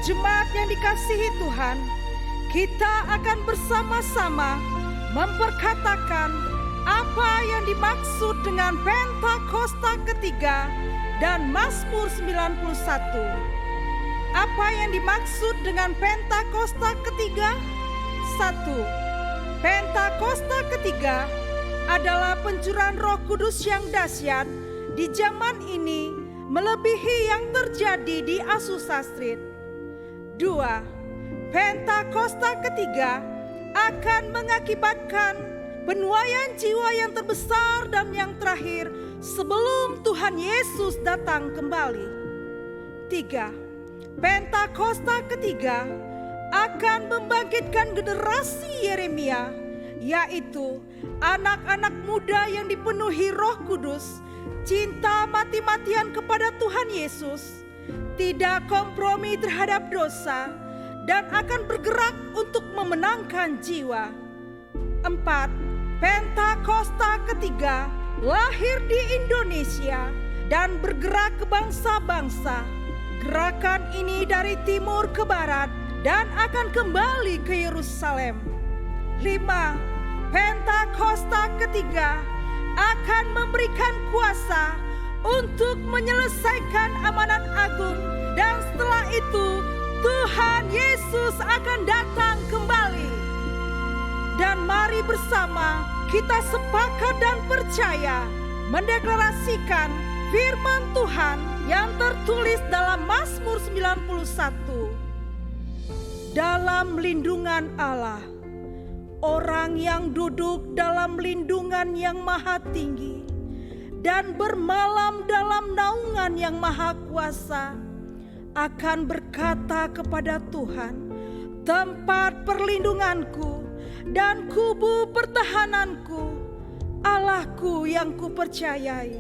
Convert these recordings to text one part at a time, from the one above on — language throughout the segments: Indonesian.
jemaat yang dikasihi Tuhan, kita akan bersama-sama memperkatakan apa yang dimaksud dengan Pentakosta ketiga dan Mazmur 91. Apa yang dimaksud dengan Pentakosta ketiga? 1. Pentakosta ketiga adalah pencurahan Roh Kudus yang dahsyat di zaman ini melebihi yang terjadi di Azusa Street. 2. Pentakosta ketiga akan mengakibatkan penuaian jiwa yang terbesar dan yang terakhir sebelum Tuhan Yesus datang kembali. 3. Pentakosta ketiga akan membangkitkan generasi Yeremia, yaitu anak-anak muda yang dipenuhi Roh Kudus, cinta mati-matian kepada Tuhan Yesus, tidak kompromi terhadap dosa, dan akan bergerak untuk memenangkan jiwa. 4. Pentakosta ketiga lahir di Indonesia dan bergerak ke bangsa-bangsa. Gerakan ini dari timur ke barat dan akan kembali ke Yerusalem. 5. Pentakosta ketiga akan memberikan kuasa untuk menyelesaikan amanat agung, dan setelah itu Tuhan Yesus akan datang kembali. Dan mari bersama kita sepakat dan percaya mendeklarasikan firman Tuhan yang tertulis dalam Mazmur 91. Dalam lindungan Allah, orang yang duduk dalam lindungan yang maha tinggi dan bermalam dalam naungan yang maha kuasa akan berkata kepada Tuhan, tempat perlindunganku dan kubu pertahananku, Allahku yang kupercayai.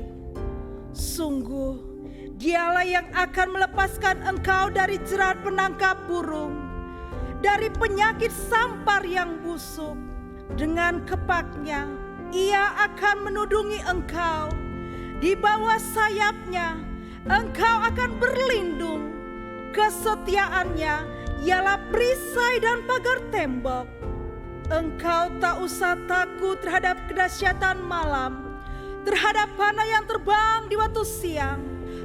Sungguh Dialah yang akan melepaskan engkau dari jerat penangkap burung, dari penyakit sampar yang busuk. Dengan kepaknya Ia akan menudungi engkau, di bawah sayapnya engkau akan berlindung. Kesetiaannya ialah perisai dan pagar tembok. Engkau tak usah takut terhadap kedahsyatan malam, terhadap panah yang terbang di waktu siang,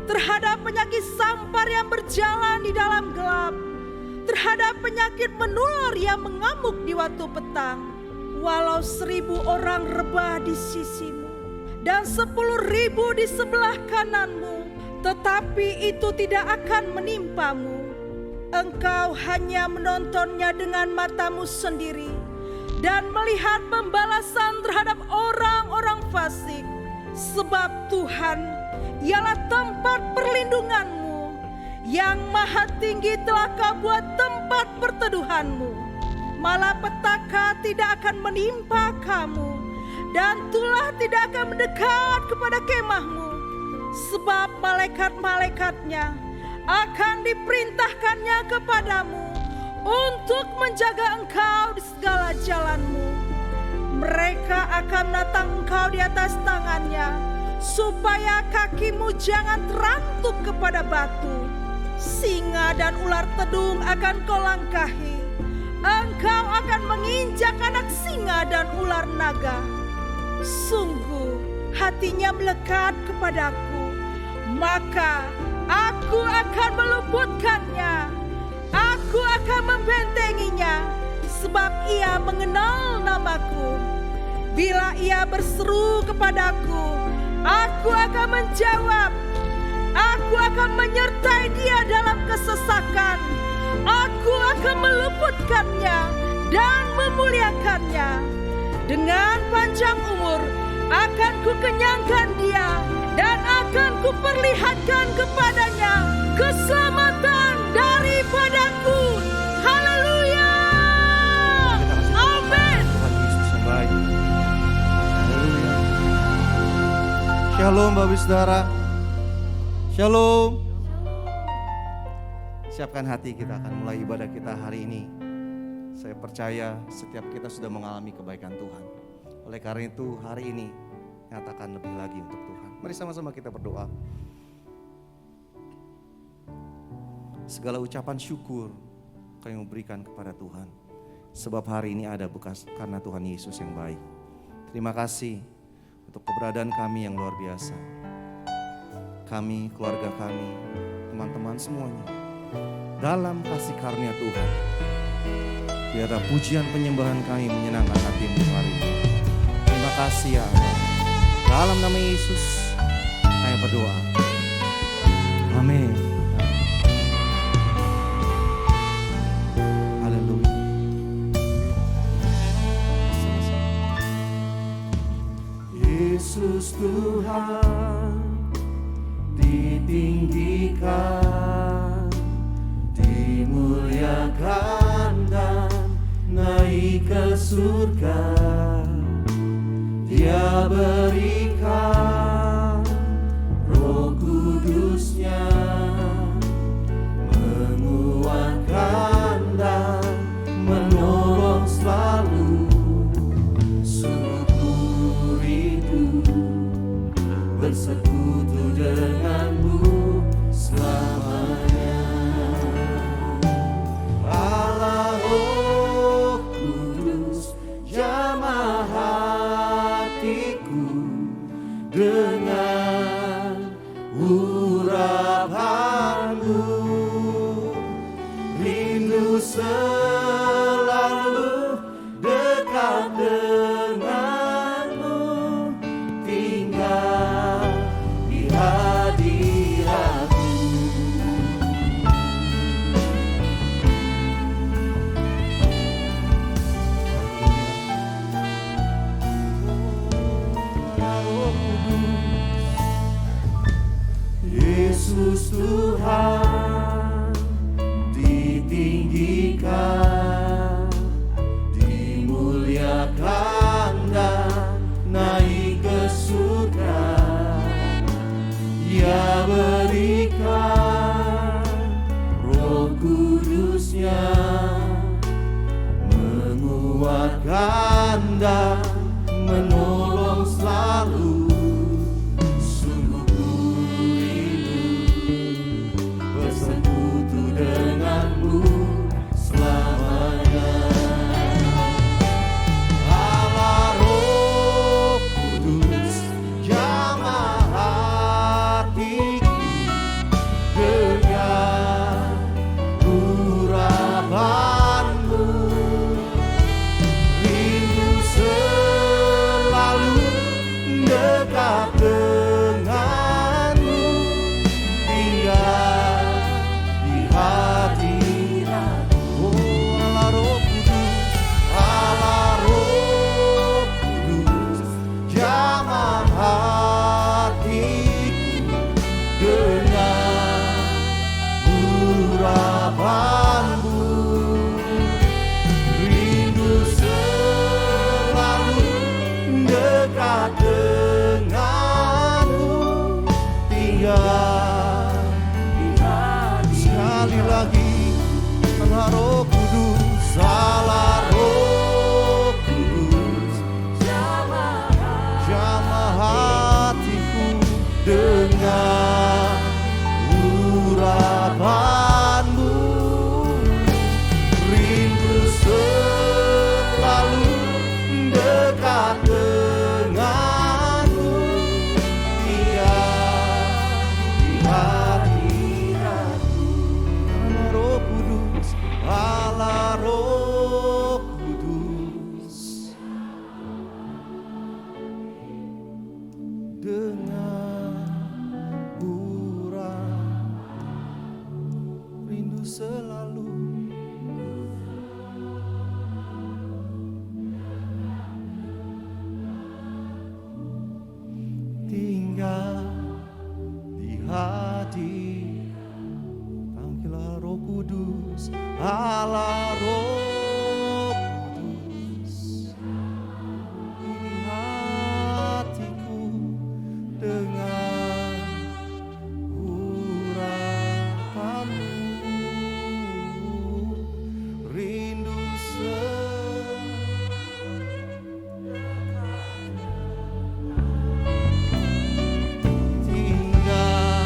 terhadap penyakit sampar yang berjalan di dalam gelap, terhadap penyakit menular yang mengamuk di waktu petang. Walau 1000 orang rebah di sisimu dan 10.000 di sebelah kananmu, tetapi itu tidak akan menimpamu. Engkau hanya menontonnya dengan matamu sendiri dan melihat pembalasan terhadap orang-orang fasik. Sebab Tuhan ialah tempat perlindunganmu, yang maha tinggi telah kau buat tempat perteduhanmu. Malapetaka tidak akan menimpa kamu, dan tulah tidak akan mendekat kepada kemahmu. Sebab malaikat-malaikatnya akan diperintahkannya kepadamu untuk menjaga engkau di segala jalanmu. Mereka akan menatang engkau di atas tangannya, supaya kakimu jangan terantuk kepada batu. Singa dan ular tedung akan kau langkahi. Engkau akan menginjak anak singa dan ular naga. Sungguh hatinya melekat kepadaku, maka aku akan meluputkannya. Aku akan membentenginya, sebab ia mengenal namaku. Bila ia berseru kepadaku, aku akan menjawab. Aku akan menyertai dia dalam kesesakan. Aku akan meluputkannya dan memuliakannya. Dengan panjang umur akan kukenyangkan dia, dan akan kuperlihatkan kepadanya keselamatan daripadaku. Haleluya. Amin. Tuhan Yesus yang baik. Haleluya. Shalom Bapak Saudara. Shalom. Siapkan hati, kita akan mulai ibadah kita hari ini. Saya percaya setiap kita sudah mengalami kebaikan Tuhan. Oleh karena itu hari ini nyatakan lebih lagi untuk Tuhan. Mari sama-sama kita berdoa. segala ucapan syukur kami berikan kepada Tuhan. Sebab hari ini ada bekas karena Tuhan Yesus yang baik. Terima kasih untuk keberadaan kami yang luar biasa. Kami, keluarga kami, teman-teman semuanya, dalam kasih karunia Tuhan, biarlah pujian penyembahan kami menyenangkan hati-Mu hari ini. Terima kasih ya Allah. Dalam nama Yesus kami berdoa. Amin. Haleluya. Yesus Tuhan ditinggikan, dimuliakan dan naik ke surga. Dia berikan Roh Kudus-Nya, menguatkan dan menolong selalu. Sungguh rindu bersekutu denganmu selamanya. Allah Roh Kudus, jamah hatiku dengan urapanmu. Rindu selalu dekat denganmu, tinggal di hadiratmu. Yesus Tuhan ditinggikan, dimuliakan dan naik ke surga. Dia berikan Roh Kudus-Nya, menguatkan dan menolong selalu. Sungguh rindu bersekutu denganmu selamanya. Allah Roh Kudus, jamah hatiku dengan urapanmu. Rindu selalu dekat denganmu, tinggal di hadiratmu. Oh Allah Roh Kudus, Allah Roh Kudus, jamah hatiku dengan urapanmu. Rindu selalu dekat denganmu, tinggal di hati. Sekali lagi, Allah Roh Kudus, Allah Roh Kudus, jamah hatiku dengan urapanmu. Rindu selalu dekat denganmu, tinggal di hadiratmu. Allah Roh Kudus, Allah Roh Kudus, dengan rindu selalu tinggal di hati. Panggillah Roh Kudus, Allah Roh Kudus, ini hatiku dengan urapanmu. Rindu tinggal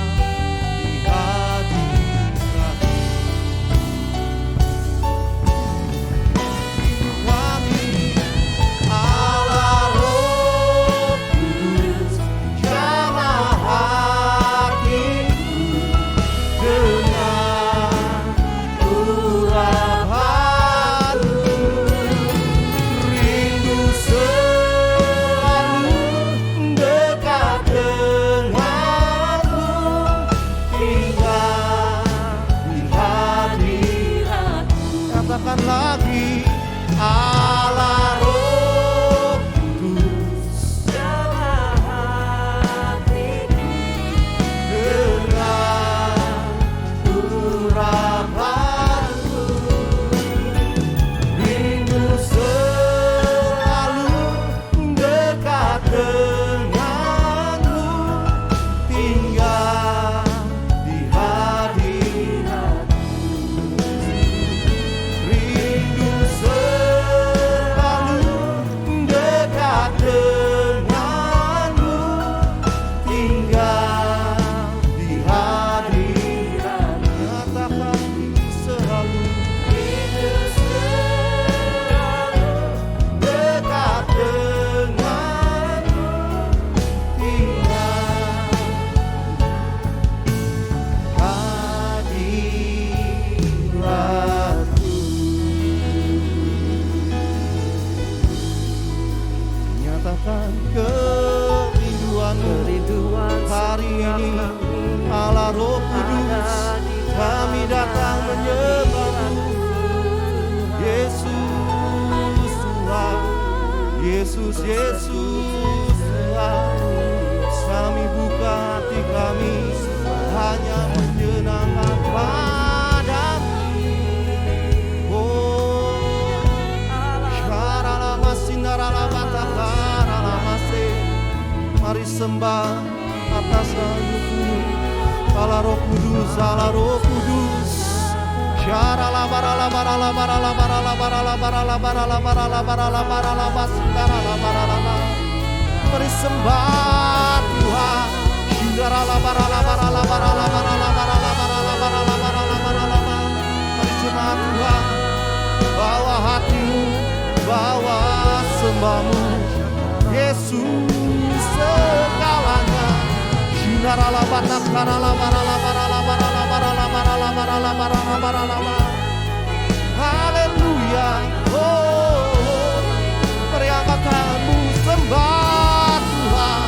ini, Allah Roh Kudus, kami datang menyembah-Mu. Yesus Tuhan, Yesus, Yesus Tuhan, kami buka hati kami hanya menyenangkan Padamu. Oh, syaralama sindaralama takaralama se. Mari sembah atas nama-Mu, Allah Roh Kudus, Allah Roh Kudus. Mari sembah Tuhan. Mari jemaat Tuhan, bawa hatimu, bawa sembahmu, Yesus segalanya. Haleluya. Oh, beri angkat tanganmu, sembah Tuhan.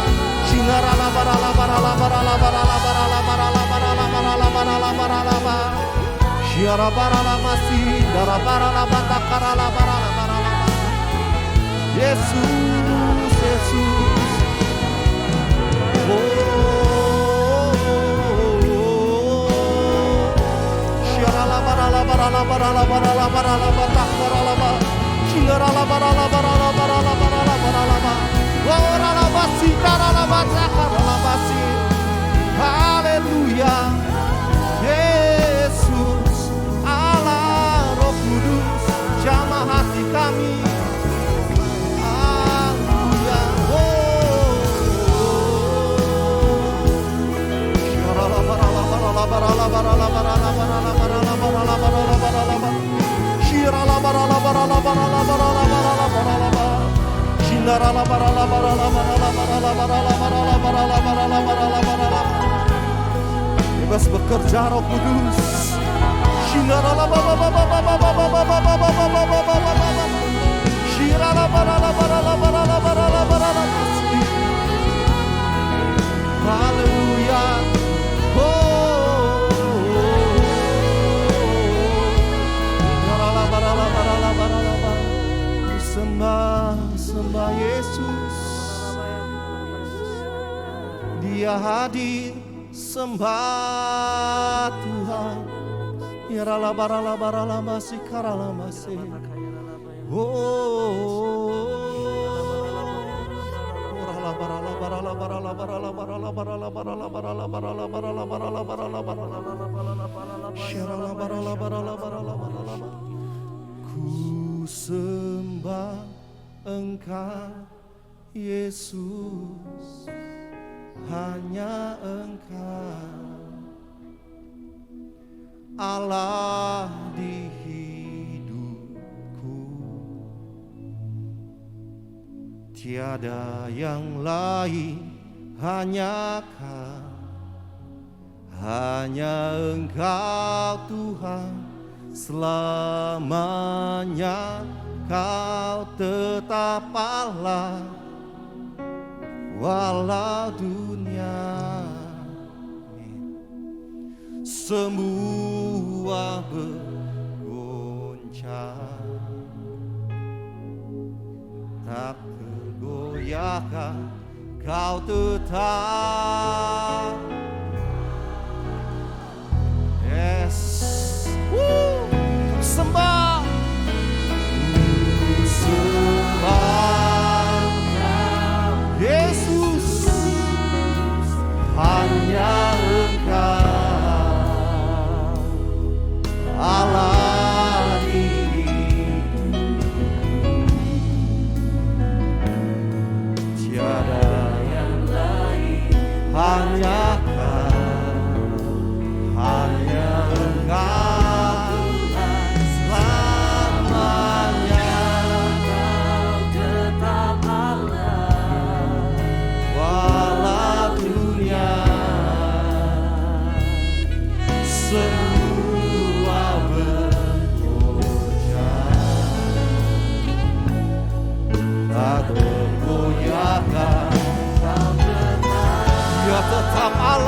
Yesus, Yesus. Haleluya. Yesus, Allah Roh Kudus, jamah hati kami. Haleluya. Bebas bekerja Roh Kudus. Haleluya. Sembah Yesus, Dia hadir. Sembah Tuhan. Yarala barala barala masih karala masih. Barala barala barala barala barala barala barala barala barala barala barala barala barala barala. Syarala barala barala barala barala. Ku sembah Engkau Yesus, hanya Engkau Allah di hidupku. Tiada yang lain, hanya Kau, hanya Engkau Tuhan. Selamanya Kau tetap Allah, walau dunia semua bergoncang, tak tergoyahkan Kau tetap. Yes, sembah, sembah Yesus, hanya Engkau Allah ini. Tiada yang lain, hanya Kau, hanya Engkau. Semua bergoyang, tak tergoyahkan, Dia tetap Allah.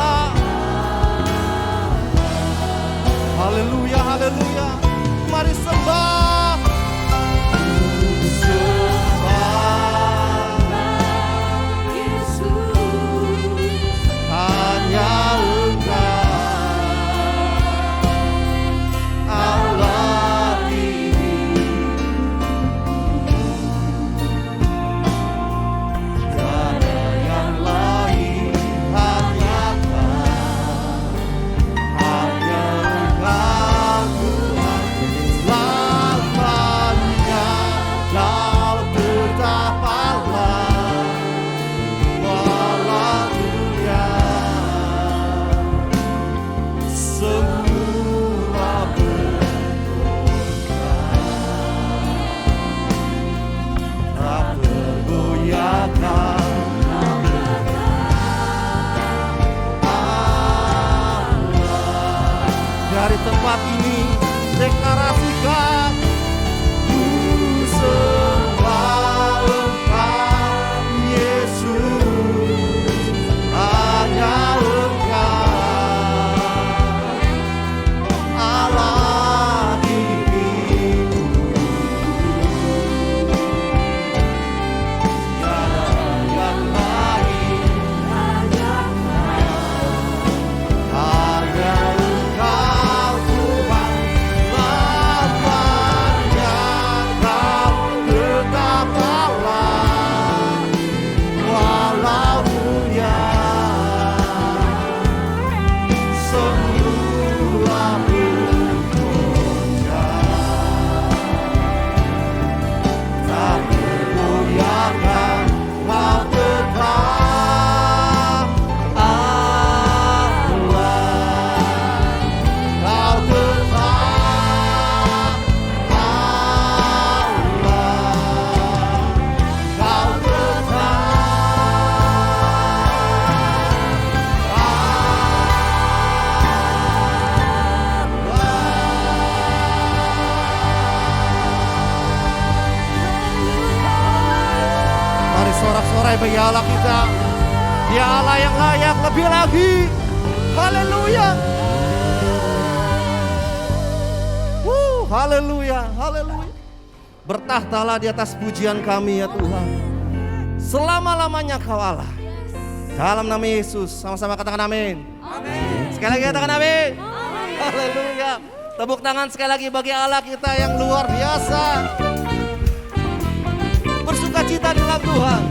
bagi Allah kita. Dia Allah yang layak lebih lagi. Haleluya. Haleluya, haleluya. Bertahtalah di atas pujian kami ya Tuhan. Selama-lamanya Kau Allah. Dalam nama Yesus, sama-sama katakan amin. Amin. Sekali lagi katakan amin. Amin. Haleluya. Tepuk tangan sekali lagi bagi Allah kita yang luar biasa. Bersuka cita di dalam Tuhan.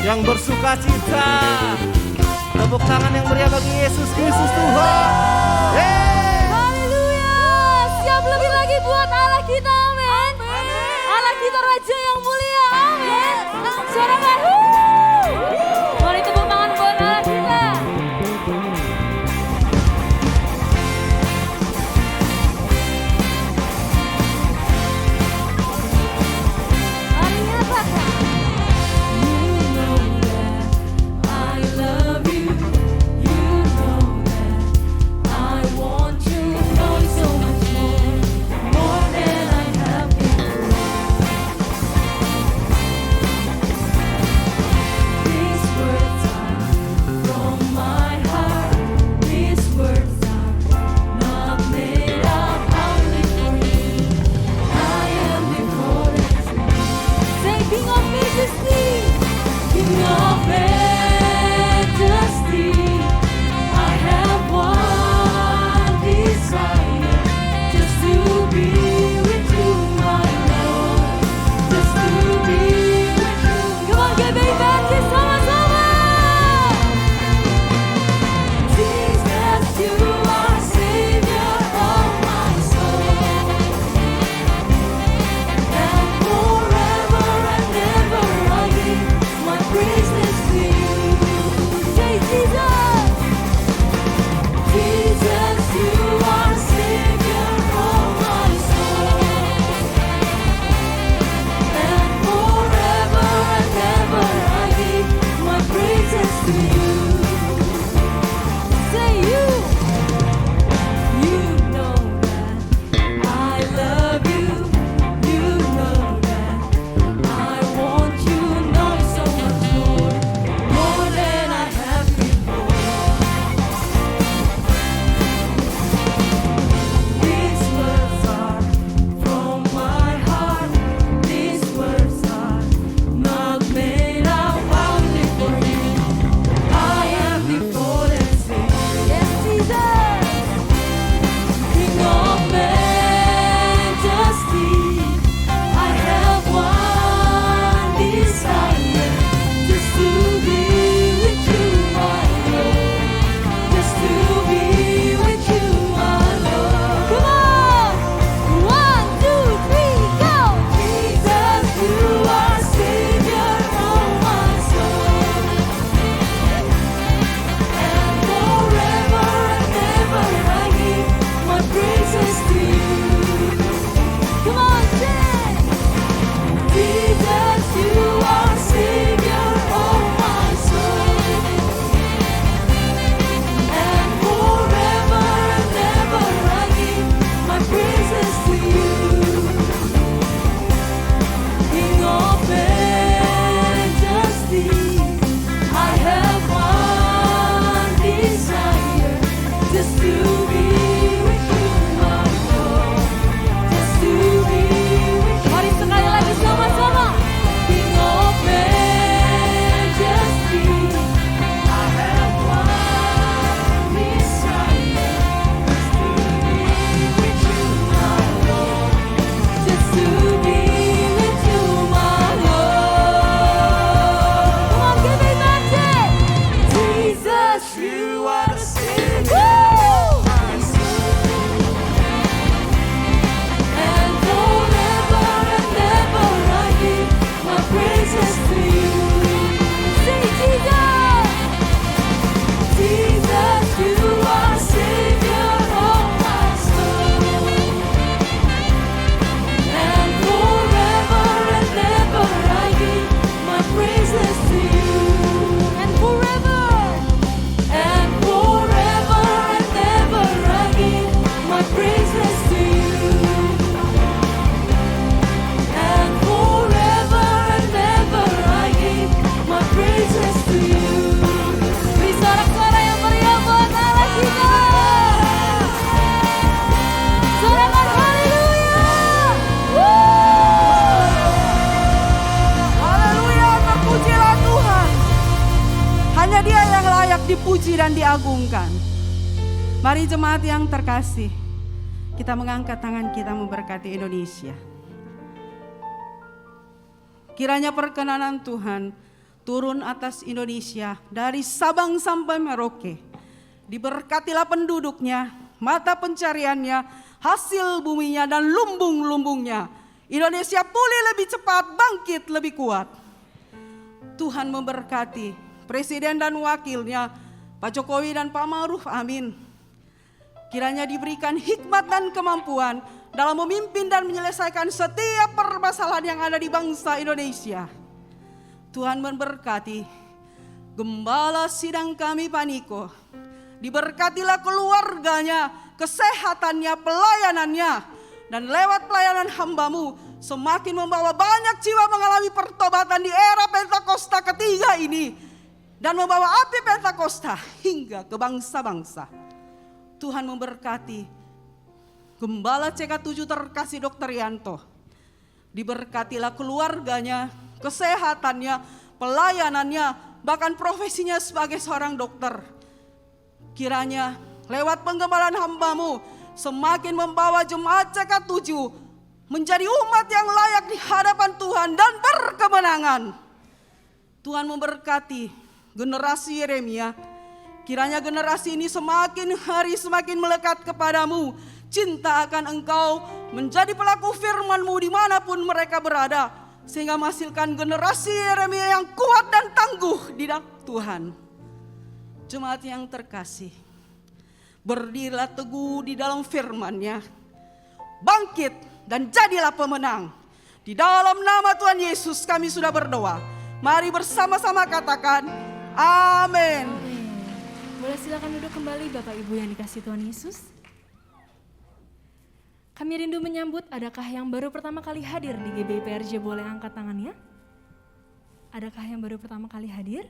Yang bersuka cita, tepuk tangan yang meriah bagi Yesus Kristus Tuhan. Haleluya, siap lebih lagi buat Allah kita, amin. Allah kita Raja yang mulia, amin. Sorangan, mari tepuk tangan buat Allah kita. Mari nyatakan. dipuji dan diagungkan. Mari jemaat yang terkasih, kita mengangkat tangan kita memberkati Indonesia. Kiranya perkenanan Tuhan turun atas Indonesia dari Sabang sampai Merauke. Diberkatilah penduduknya, mata pencariannya, hasil buminya dan lumbung-lumbungnya. Indonesia pulih lebih cepat, bangkit lebih kuat. Tuhan memberkati Presiden dan wakilnya, Pak Jokowi dan Pak Ma'ruf, amin. Kiranya diberikan hikmat dan kemampuan dalam memimpin dan menyelesaikan setiap permasalahan yang ada di bangsa Indonesia. Tuhan memberkati Gembala sidang kami Pak Niko. Diberkatilah keluarganya, kesehatannya, pelayanannya. Dan lewat pelayanan hamba-Mu semakin membawa banyak jiwa mengalami pertobatan di era Pentakosta ketiga ini. Dan membawa api Pentakosta hingga ke bangsa-bangsa. Tuhan memberkati Gembala CK7 terkasih Dr. Yanto. Diberkatilah keluarganya, kesehatannya, pelayanannya, bahkan profesinya sebagai seorang dokter. Kiranya lewat penggembalaan hamba-Mu semakin membawa jemaat CK7 menjadi umat yang layak di hadapan Tuhan dan berkemenangan. Tuhan memberkati generasi Yeremia. Kiranya generasi ini semakin hari semakin melekat kepadamu. Cinta akan Engkau, menjadi pelaku firman-Mu dimanapun mereka berada. Sehingga menghasilkan generasi Yeremia yang kuat dan tangguh di dalam Tuhan. Jemaat yang terkasih, berdirilah teguh di dalam firman-Nya. Bangkit dan jadilah pemenang. Di dalam nama Tuhan Yesus kami sudah berdoa. Mari bersama-sama katakan, amin. Boleh silakan duduk kembali Bapak Ibu yang dikasihi Tuhan Yesus. Kami rindu menyambut, adakah yang baru pertama kali hadir di GBI PRJ, boleh angkat tangannya? Adakah yang baru pertama kali hadir?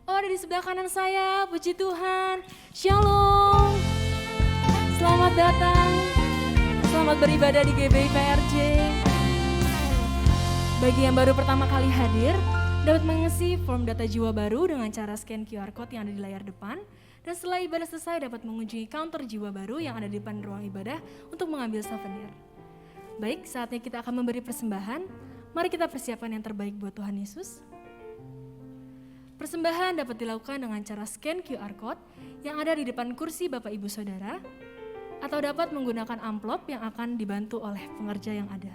Oh, ada di sebelah kanan saya, puji Tuhan. Shalom. Selamat datang. Selamat beribadah di GBI PRJ. Bagi yang baru pertama kali hadir, dapat mengisi form data jiwa baru dengan cara scan QR Code yang ada di layar depan. Dan setelah ibadah selesai dapat mengunjungi counter jiwa baru yang ada di depan ruang ibadah untuk mengambil souvenir. Baik, saatnya kita akan memberi persembahan. Mari kita persiapkan yang terbaik buat Tuhan Yesus. Persembahan dapat dilakukan dengan cara scan QR Code yang ada di depan kursi Bapak Ibu Saudara, atau dapat menggunakan amplop yang akan dibantu oleh pengerja yang ada.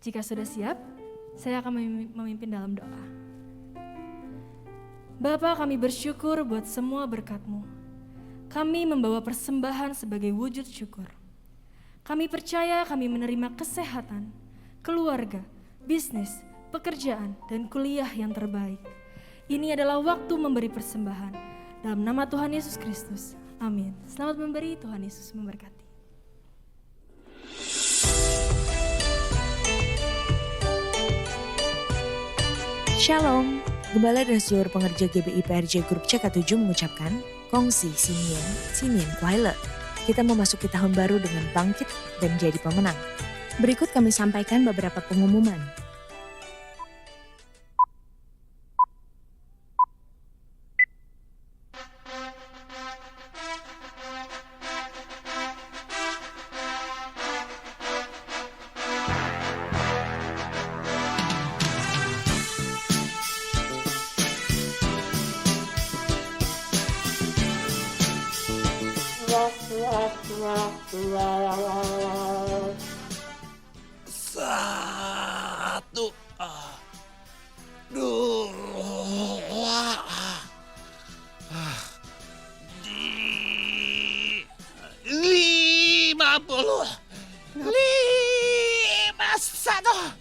Jika sudah siap, saya akan memimpin dalam doa. Bapa, kami bersyukur buat semua berkat-Mu. Kami membawa persembahan sebagai wujud syukur. Kami percaya kami menerima kesehatan, keluarga, bisnis, pekerjaan, dan kuliah yang terbaik. Ini adalah waktu memberi persembahan. Dalam nama Tuhan Yesus Kristus. Amin. Selamat memberi, Tuhan Yesus memberkati. Shalom, Gembala dan seluruh pengerja GBI PRJ Grup CK7 mengucapkan Kongsi Sinien Kuaile. Kita memasuki tahun baru dengan bangkit dan jadi pemenang. Berikut kami sampaikan beberapa pengumuman. Satu, dua, $50, 51.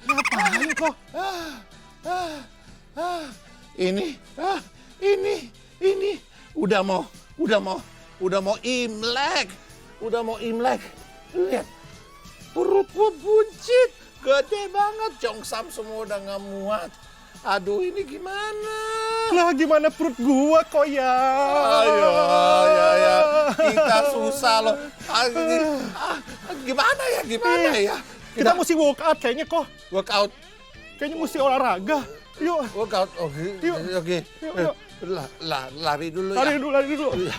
Ngapain kok? Ini udah mau Imlek. Lihat, perut gua buncit, gede banget. Jongsam semua udah nggak muat. Aduh, ini gimana? Lah gimana perut gua kok ya? Ayo, ya. Kita susah loh. Gimana ya? Kita mesti workout kayaknya kok. Workout. Kayaknya mesti olahraga. Yuk. Workout. Oke. Yuk. Oke. Yuk. Lari dulu Lari ya. dulu, lari dulu. Iya.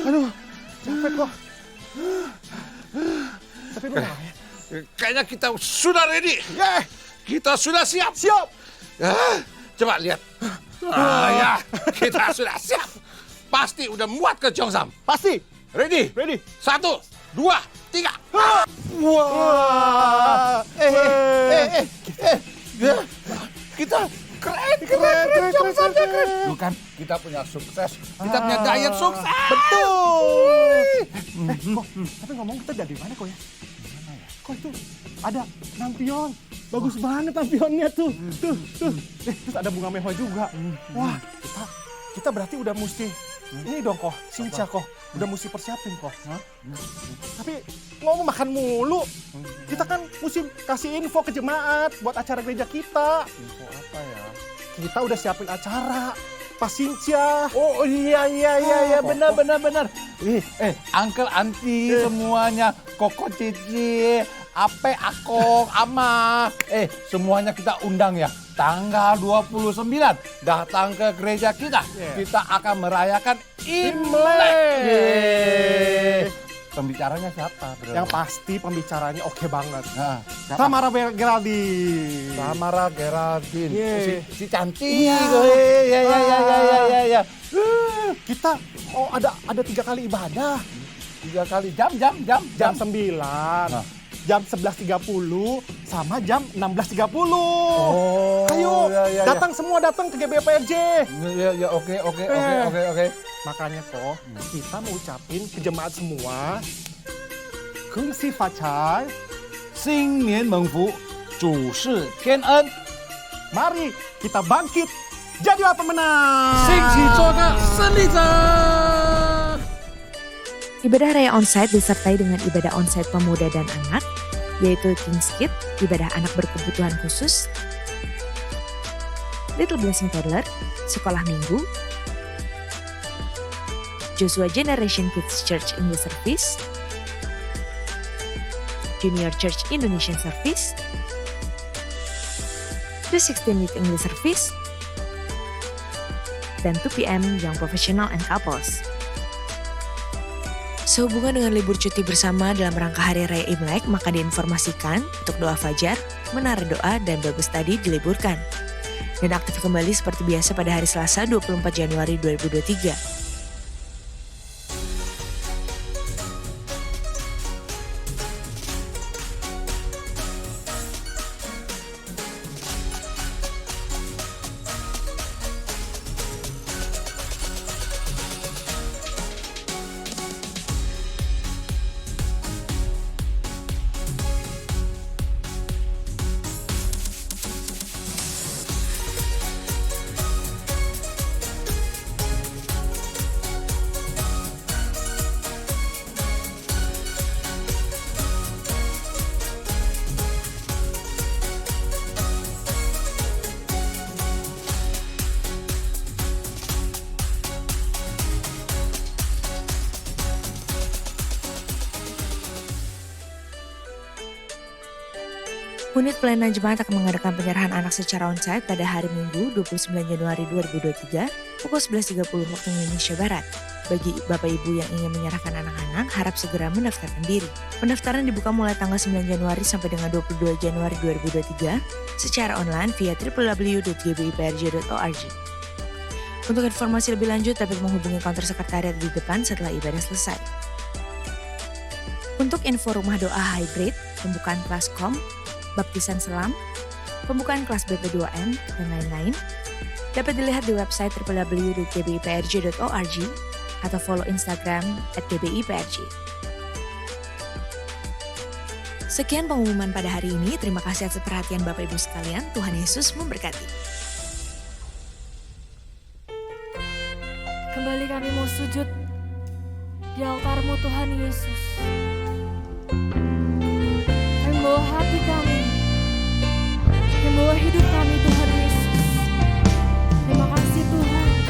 Aduh, capek kok. Tapi benar ya. Kayaknya kita sudah ready. Kita sudah siap. Siap. Coba lihat. Ya, kita sudah siap. Pasti udah muat ke Cheongsam. Pasti. Ready? Ready. 1, 2, 3. Wah. Kita keren. Tuh kan, kita punya sukses. Kita punya diet sukses. Betul. Kok, tapi ngomong kita dari mana kok ya? Kok itu ada lampion. Bagus banget lampionnya tuh. Tuh. Terus ada bunga mehwa juga. Wah, kita berarti udah mesti ini dong kok, Sinca kok. Udah mesti persiapin kok. Tapi ngomong makan mulu. Kita kan mesti kasih info ke jemaat buat acara gereja kita. Info apa ya? Kita udah siapin acara. Pas Sinca. Oh iya benar. Uncle Auntie semuanya, Koko Cici, Ape, Akong, Ama. Semuanya kita undang ya. Tanggal 29 datang ke gereja kita. Kita akan merayakan Imlek. Pembicaranya siapa, bro? Yang pasti pembicaranya oke banget. Nah, Tamara Geraldine. Tamara Geraldine. Yeah. Si cantik. Ya. Kita ada 3 kali ibadah. 3 kali jam. Jam 9. Jam 11.30 sama jam 16.30. Ayo, datang semua datang ke GBPRJ. Ya, oke. Makanya kok kita mau ucapin ke jemaat semua. Kung Si Facai. 新年蒙福，主事天恩， Mari kita bangkit. Jadilah pemenang. 兴起做个胜利者。 Ibadah Raya Onsite disertai dengan ibadah onsite pemuda dan anak, yaitu King's Kid, ibadah anak berkebutuhan khusus, Little Blessing Toddler, sekolah minggu, Joshua Generation Kids Church English Service, Junior Church Indonesian Service, The 16 Week English Service, dan 2 PM Young Professional and Couples. Sehubungan dengan libur cuti bersama dalam rangka Hari Raya Imlek, maka diinformasikan untuk doa fajar, menara doa, dan Bible study diliburkan. Dan aktif kembali seperti biasa pada hari Selasa 24 Januari 2023. Unit Pelayanan Jemaat akan mengadakan penyerahan anak secara onsite pada hari Minggu 29 Januari 2023 pukul 11.30 waktu Indonesia Barat. Bagi Bapak Ibu yang ingin menyerahkan anak-anak, harap segera mendaftarkan diri. Pendaftaran dibuka mulai tanggal 9 Januari sampai dengan 22 Januari 2023 secara online via www.gbiprj.org. Untuk informasi lebih lanjut dapat menghubungi kantor sekretariat di depan setelah ibadah selesai. Untuk info rumah doa hybrid, pembukaan kelas KOM, baptisan selam, pembukaan kelas BP2M, dan lain-lain, dapat dilihat di website www.gbiprj.org atau follow Instagram @gbiprj. Sekian pengumuman pada hari ini. Terima kasih atas perhatian Bapak Ibu sekalian. Tuhan Yesus memberkati. Kembali kami mau sujud di altar-Mu Tuhan Yesus. Kami membawa hati kami, membawa hidup kami Tuhan Yesus. Terima kasih Tuhan.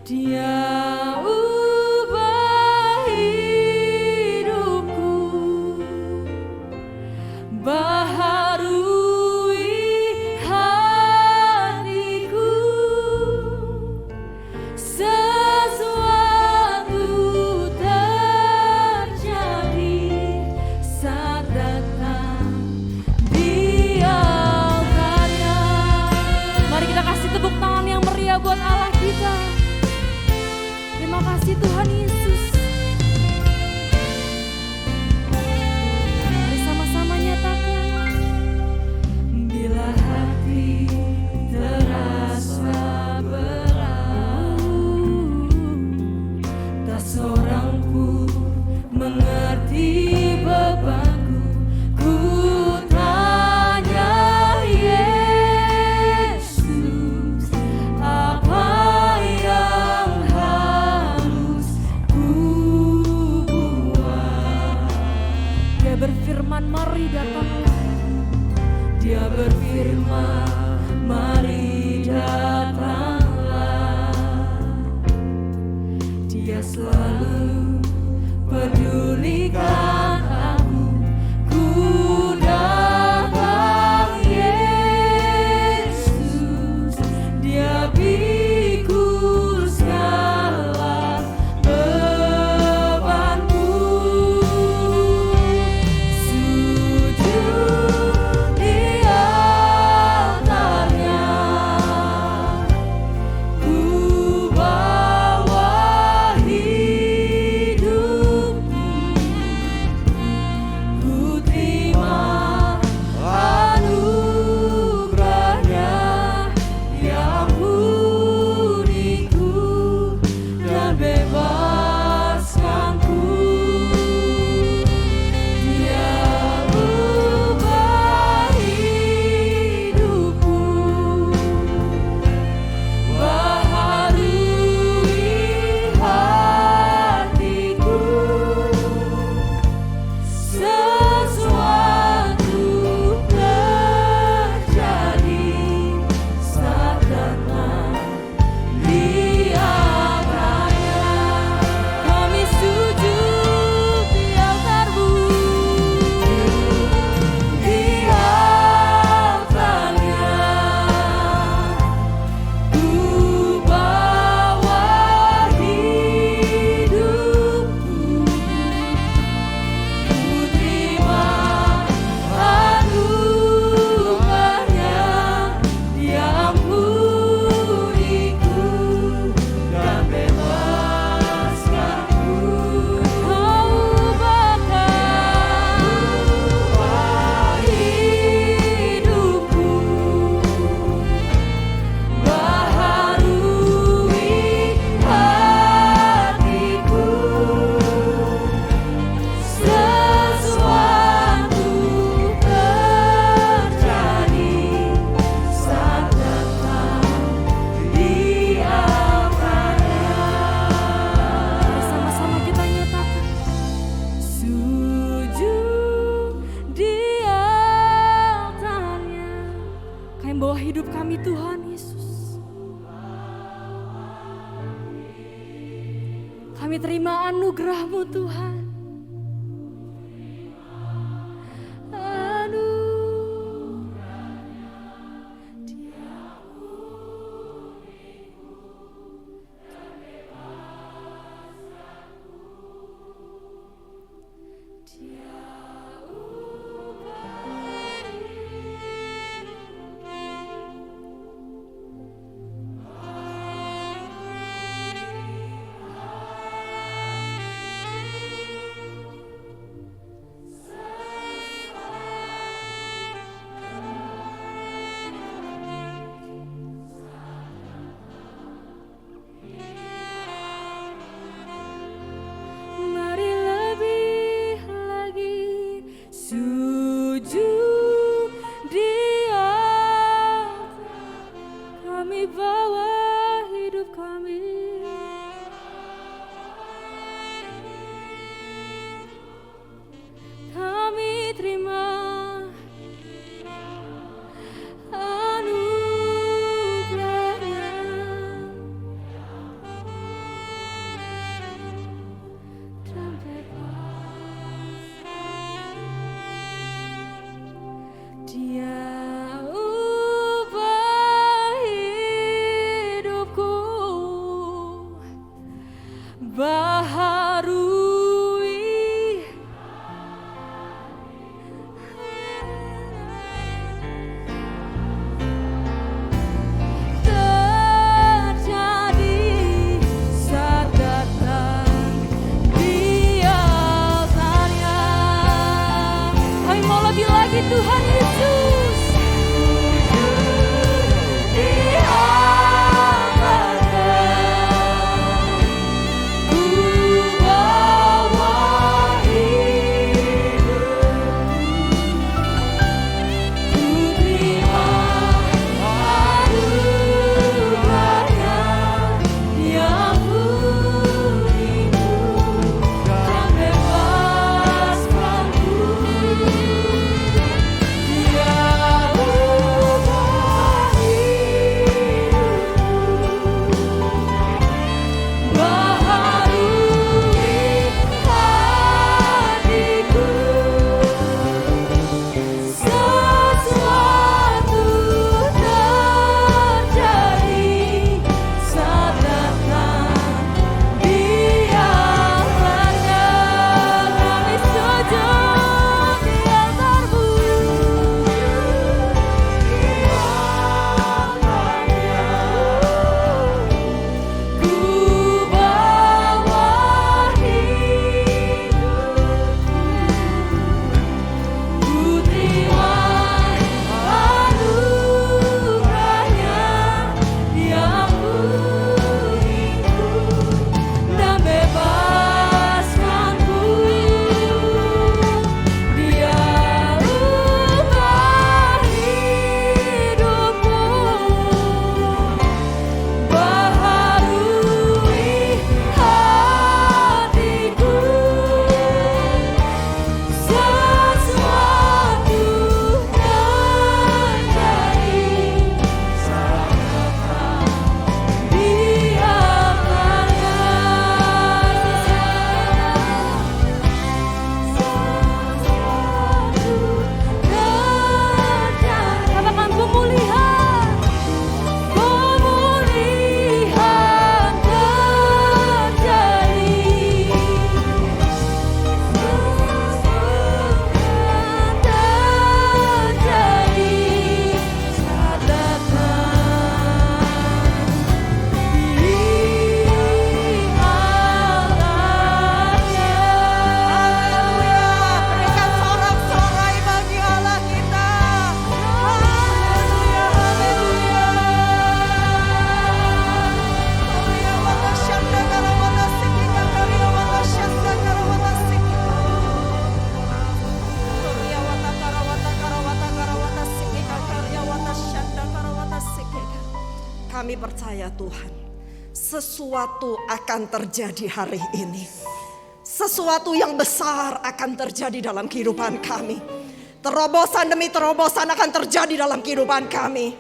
Dia ubah hidupku, baharui hatiku, sesuatu terjadi saat datang di altarnya. Mari kita kasih tepuk tangan yang meriah buat Allah kita. Terima kasih Tuhan Yesus. Mari sama-sama nyatakan. Bila hati terasa berat, tak seorang pun mengerti bebanku. Ku tanya Yesus, apa yang harus ku buat? Dia berfirman, mari datanglah. Dia berfirman, mari datanglah. Dia selalu pedulikan aku. Ku datang Yesus, Dia pikul segala bebanku. Sujud di altarnya, ku bawa hidupku, ku terima anugerahnya yang ampuniku dan bebaskanku. Dia ubah hidupku, baharui hatiku, sesuatu terjadi saat datang di altarnya. Kami sujud di altar-Mu, di altarnya. Ku bawa hidupku, ku terima anugerahnya yang ampuniku dan bebaskanku. Kau ubahkan hidupku, baharui hatiku, sesuatu terjadi saat datang di altarnya. Bersama-sama kita nyatakan. Sujud di altarnya. Kami bawa hidup kami Tuhan Yesus. Kami terima anugerah-Mu Tuhan. baharui terjadi saat datang di altarnya. Kami mau lebih lagi Tuhan Yesus. Di altarnya ku bawa hidup, ku terima anugerahnya yang beribu dan bebaskanku. Dia ubah hidupku, baharui hatiku. Sesuatu terjadi saat datang di altarnya. Kami sujud di altar-Mu. Ku bawa hidupku, ku terima anugerahnya yang beribu dan bebaskanku. Dia ubah hidupku, baharui hatiku. Sesuatu terjadi saat datang di altarnya. Katakan pemulihan, pemulihan terjadi. Terjadi saat datang di altarnya. Haleluya, berikan sorak-sorai bagi Allah kita. Haleluya, haleluya. Haleluya, wata syanda karawata sikita karya wata syanda karawata sikita. Haleluya, wata karawata karawata sikita karya wata syanda karawata sikita. Kami percaya Tuhan, sesuatu akan terjadi hari ini. Sesuatu yang besar akan terjadi dalam kehidupan kami. Terobosan demi terobosan akan terjadi dalam kehidupan kami.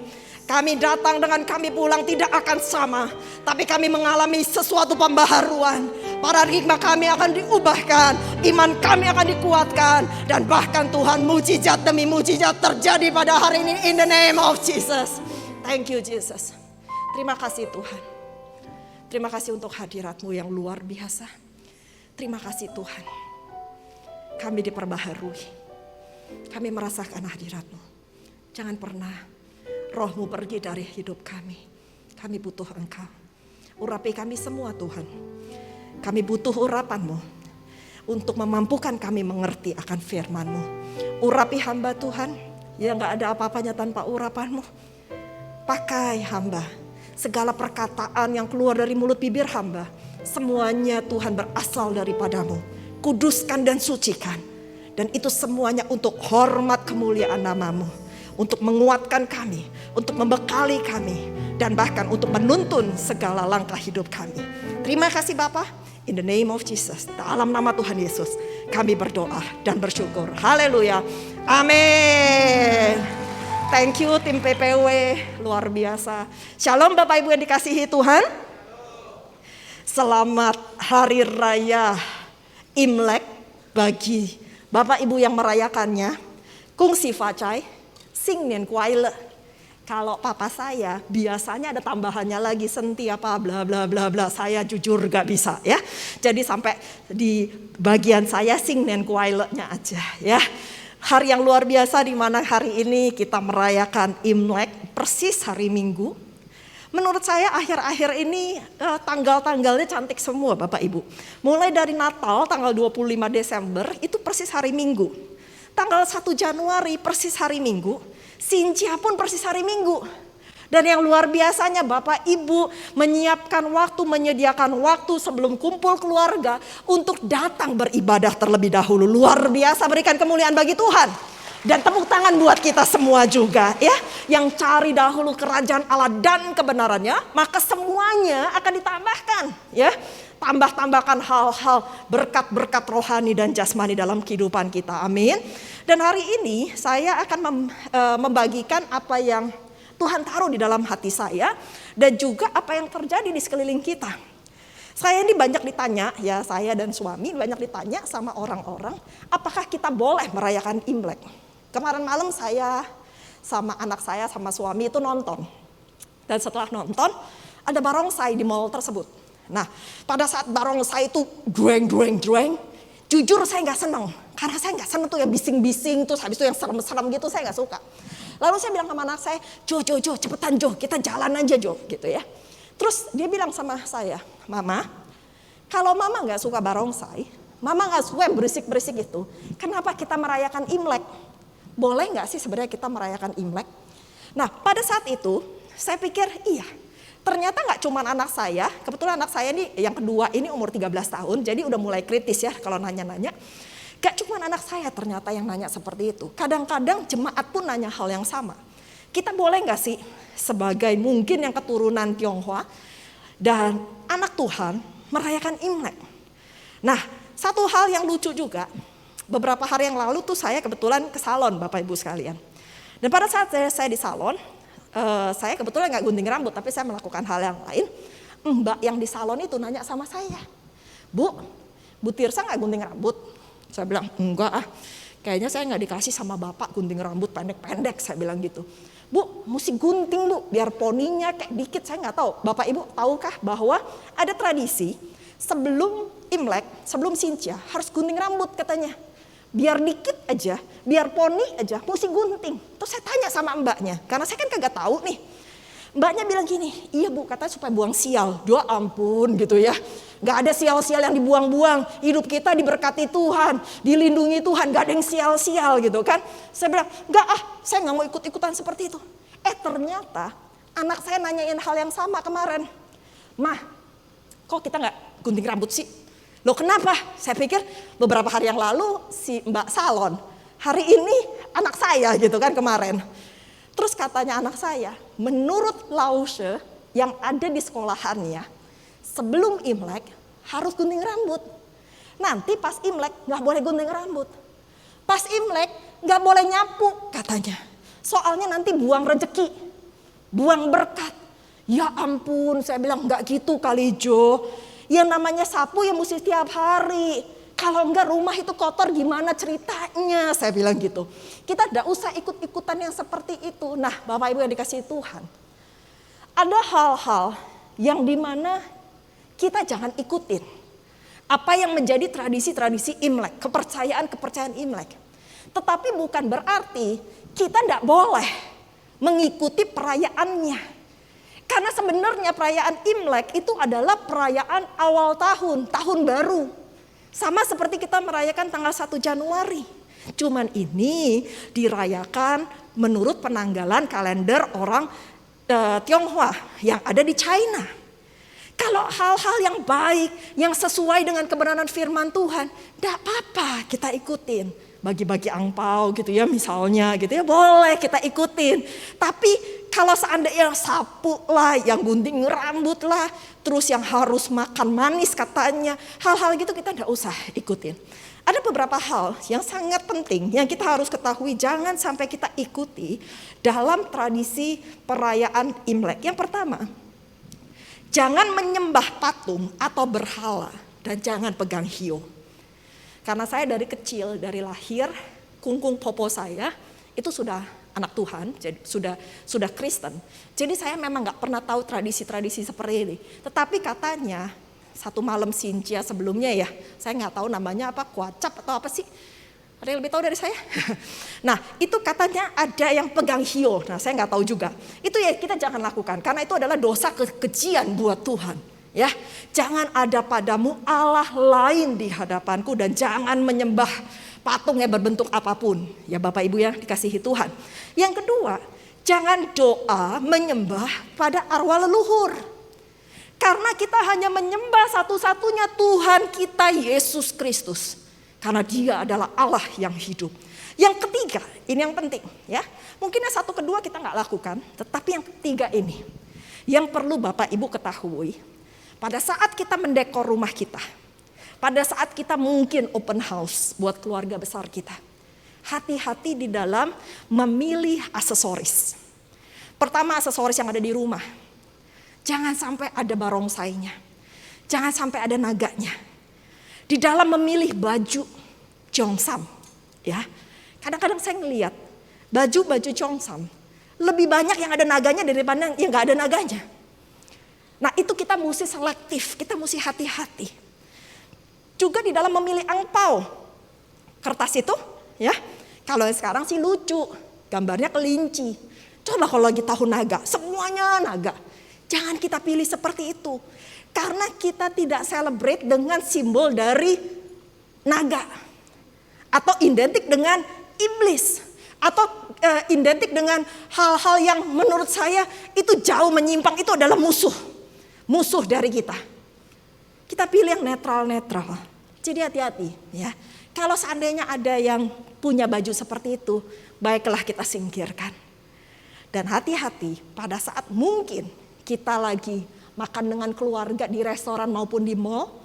Kami datang dengan kami pulang tidak akan sama, tapi kami mengalami sesuatu pembaharuan. Paradigma kami akan diubahkan, iman kami akan dikuatkan, dan bahkan Tuhan, mujizat demi mujizat terjadi pada hari ini in the name of Jesus. Thank you Jesus. Terima kasih Tuhan. Terima kasih untuk hadirat-Mu yang luar biasa. Terima kasih Tuhan. Kami diperbaharui. Kami merasakan hadirat-Mu. Jangan pernah Roh-Mu pergi dari hidup kami. Kami butuh Engkau. Urapi kami semua Tuhan. Kami butuh urapan-Mu untuk memampukan kami mengerti akan firman-Mu. Urapi hamba Tuhan yang gak ada apa-apanya tanpa urapan-Mu. Pakai hamba. Segala perkataan yang keluar dari mulut bibir hamba, semuanya Tuhan berasal daripada-Mu. Kuduskan dan sucikan. Dan itu semuanya untuk hormat kemuliaan nama-Mu. Untuk menguatkan kami, untuk membekali kami, dan bahkan untuk menuntun segala langkah hidup kami. Terima kasih Bapa. In the name of Jesus, dalam nama Tuhan Yesus, kami berdoa dan bersyukur. Haleluya. Amin. Thank you tim PPW, luar biasa. Shalom Bapak Ibu yang dikasihi Tuhan. Selamat Hari Raya Imlek bagi Bapak Ibu yang merayakannya. Kung si facai, sing nian kuai le. Kalau papa saya biasanya ada tambahannya lagi, senti apa bla bla bla bla. Saya jujur gak bisa ya. Jadi sampai di bagian saya Sinen Kuailetnya aja ya. Hari yang luar biasa di mana hari ini kita merayakan Imlek persis hari Minggu. Menurut saya akhir-akhir ini tanggal-tanggalnya cantik semua Bapak Ibu. Mulai dari Natal tanggal 25 Desember itu persis hari Minggu. Tanggal 1 Januari persis hari Minggu. Sincia pun persis hari Minggu. Dan yang luar biasanya Bapak Ibu menyiapkan waktu, menyediakan waktu sebelum kumpul keluarga untuk datang beribadah terlebih dahulu. Luar biasa, berikan kemuliaan bagi Tuhan. Dan tepuk tangan buat kita semua juga ya. Yang cari dahulu kerajaan Allah dan kebenarannya, maka semuanya akan ditambahkan ya. Tambahkan hal-hal berkat-berkat rohani dan jasmani dalam kehidupan kita. Amin. Dan hari ini saya akan membagikan apa yang Tuhan taruh di dalam hati saya dan juga apa yang terjadi di sekeliling kita. Saya ini banyak ditanya ya, saya dan suami banyak ditanya sama orang-orang, apakah kita boleh merayakan Imlek? Kemarin malam saya sama anak saya sama suami itu nonton. Dan setelah nonton ada barongsai di mall tersebut. Nah, pada saat barongsai itu drueng, jujur saya nggak senang. Karena saya nggak senang tuh ya bising-bising, terus habis itu yang serem-serem gitu saya nggak suka. Lalu saya bilang sama anak saya, Jo, cepetan Jo, kita jalan aja Jo, gitu ya. Terus dia bilang sama saya, Mama, kalau Mama nggak suka barongsai, Mama nggak suka yang berisik-berisik itu, kenapa kita merayakan Imlek? Boleh nggak sih sebenarnya kita merayakan Imlek? Nah, pada saat itu saya pikir iya. Ternyata nggak cuma anak saya, kebetulan anak saya ini yang kedua ini umur 13 tahun, jadi udah mulai kritis ya kalau nanya-nanya. Gak cuma anak saya ternyata yang nanya seperti itu. Kadang-kadang jemaat pun nanya hal yang sama. Kita boleh gak sih sebagai mungkin yang keturunan Tionghoa dan anak Tuhan merayakan Imlek? Nah, satu hal yang lucu juga. Beberapa hari yang lalu tuh saya kebetulan ke salon Bapak Ibu sekalian. Dan pada saat saya di salon, saya kebetulan gak gunting rambut tapi saya melakukan hal yang lain. Mbak yang di salon itu nanya sama saya, Bu Tirsa gak gunting rambut? Saya bilang, enggak kayaknya saya nggak dikasih sama bapak gunting rambut pendek-pendek, saya bilang gitu. Bu, mesti gunting Bu, biar poninya kayak dikit, saya nggak tahu. Bapak Ibu tahukah bahwa ada tradisi sebelum Imlek, sebelum Sincia harus gunting rambut katanya. Biar dikit aja, biar poni aja, mesti gunting. Terus saya tanya sama mbaknya, karena saya kan kagak tahu nih. Mbaknya bilang gini, iya Bu, katanya supaya buang sial. Ya ampun gitu ya. Gak ada sial-sial yang dibuang-buang. Hidup kita diberkati Tuhan, dilindungi Tuhan, gak ada yang sial-sial gitu kan. Saya bilang, enggak saya gak mau ikut-ikutan seperti itu. Ternyata anak saya nanyain hal yang sama kemarin. Mah, kok kita gak gunting rambut sih? Loh kenapa? Saya pikir beberapa hari yang lalu si Mbak salon. Hari ini anak saya gitu kan kemarin. Terus katanya anak saya, menurut Lause yang ada di sekolahannya, sebelum Imlek harus gunting rambut. Nanti pas Imlek gak boleh gunting rambut. Pas Imlek gak boleh nyapu katanya. Soalnya nanti buang rezeki, buang berkat. Ya ampun, saya bilang gak gitu kali Jo. Yang namanya sapu ya mesti setiap hari. Kalau enggak rumah itu kotor gimana ceritanya, saya bilang gitu. Kita tidak usah ikut-ikutan yang seperti itu. Nah Bapak Ibu yang dikasihi Tuhan. Ada hal-hal yang dimana kita jangan ikutin. Apa yang menjadi tradisi-tradisi Imlek, kepercayaan-kepercayaan Imlek. Tetapi bukan berarti kita tidak boleh mengikuti perayaannya. Karena sebenarnya perayaan Imlek itu adalah perayaan awal tahun, tahun baru. Sama seperti kita merayakan tanggal 1 Januari. Cuman ini dirayakan menurut penanggalan kalender orang Tionghoa yang ada di China. Kalau hal-hal yang baik, yang sesuai dengan kebenaran firman Tuhan, tidak apa-apa kita ikutin. Bagi-bagi angpau gitu ya misalnya gitu ya, boleh kita ikutin. Tapi kalau seandainya yang sapu lah, yang gunting rambut lah, terus yang harus makan manis katanya, hal-hal gitu kita tidak usah ikutin. Ada beberapa hal yang sangat penting yang kita harus ketahui, jangan sampai kita ikuti dalam tradisi perayaan Imlek. Yang pertama, jangan menyembah patung atau berhala dan jangan pegang hiu. Karena saya dari kecil, dari lahir, kungkung popo saya itu sudah anak Tuhan, jadi sudah Kristen. Jadi saya memang nggak pernah tahu tradisi-tradisi seperti ini. Tetapi katanya satu malam Cynthia sebelumnya ya, saya nggak tahu namanya apa, kuacap atau apa sih? Ada yang lebih tahu dari saya? Nah itu katanya ada yang pegang hiyo. Nah saya nggak tahu juga. Itu ya kita jangan lakukan karena itu adalah dosa kekejian buat Tuhan. Ya, jangan ada padamu Allah lain di hadapanku dan jangan menyembah patung yang berbentuk apapun. Ya Bapak Ibu ya dikasihi Tuhan. Yang kedua, jangan doa menyembah pada arwah leluhur. Karena kita hanya menyembah satu-satunya Tuhan kita Yesus Kristus. Karena Dia adalah Allah yang hidup. Yang ketiga, ini yang penting ya. Mungkin yang satu kedua kita nggak lakukan, tetapi yang ketiga ini yang perlu Bapak Ibu ketahui. Pada saat kita mendekor rumah kita, pada saat kita mungkin open house buat keluarga besar kita, hati-hati di dalam memilih aksesoris. Pertama aksesoris yang ada di rumah, jangan sampai ada barongsainya, jangan sampai ada naganya. Di dalam memilih baju Cheongsam, ya kadang-kadang saya ngelihat baju Cheongsam lebih banyak yang ada naganya daripada yang nggak ada naganya. Nah itu kita mesti selektif, kita mesti hati-hati. Juga di dalam memilih angpau. Kertas itu ya, kalau sekarang sih lucu, gambarnya kelinci. Coba kalau lagi tahun naga, semuanya naga. Jangan kita pilih seperti itu. Karena kita tidak celebrate dengan simbol dari naga. Atau identik dengan iblis. Atau identik dengan hal-hal yang menurut saya itu jauh menyimpang, itu adalah musuh. Musuh dari kita. Kita pilih yang netral-netral. Jadi hati-hati ya. Kalau seandainya ada yang punya baju seperti itu, baiklah kita singkirkan. Dan hati-hati pada saat mungkin kita lagi makan dengan keluarga di restoran maupun di mall.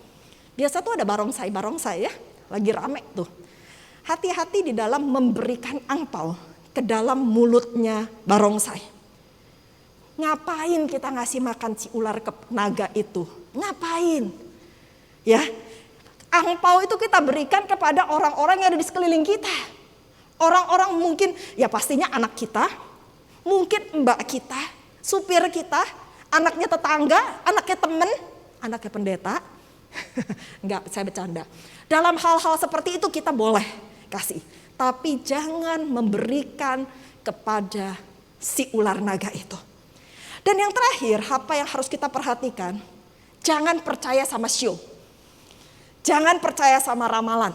Biasa tuh ada barongsai ya, lagi rame tuh. Hati-hati di dalam memberikan angpau ke dalam mulutnya barongsai. Ngapain kita ngasih makan si ular naga itu? Ngapain? Ya, angpau itu kita berikan kepada orang-orang yang ada di sekeliling kita. Orang-orang mungkin, ya pastinya anak kita, mungkin mbak kita, supir kita, anaknya tetangga, anaknya temen, anaknya pendeta. Enggak, saya bercanda. Dalam hal-hal seperti itu kita boleh kasih. Tapi jangan memberikan kepada si ular naga itu. Dan yang terakhir, apa yang harus kita perhatikan, jangan percaya sama show. Jangan percaya sama ramalan.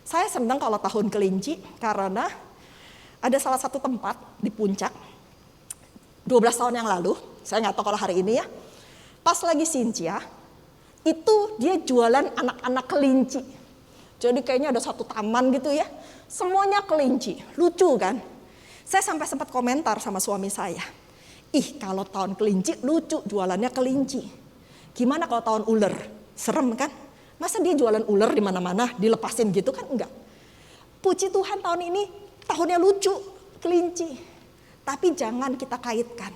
Saya senang kalau tahun kelinci karena ada salah satu tempat di puncak, 12 tahun yang lalu, saya nggak tahu kalau hari ini ya, pas lagi Cynthia, itu dia jualan anak-anak kelinci. Jadi kayaknya ada satu taman gitu ya, semuanya kelinci, lucu kan. Saya sampai sempat komentar sama suami saya. Ih kalau tahun kelinci lucu jualannya kelinci. Gimana kalau tahun ular? Serem kan? Masa dia jualan ular di mana-mana dilepasin gitu kan? Enggak. Puji Tuhan tahun ini tahunnya lucu kelinci. Tapi jangan kita kaitkan.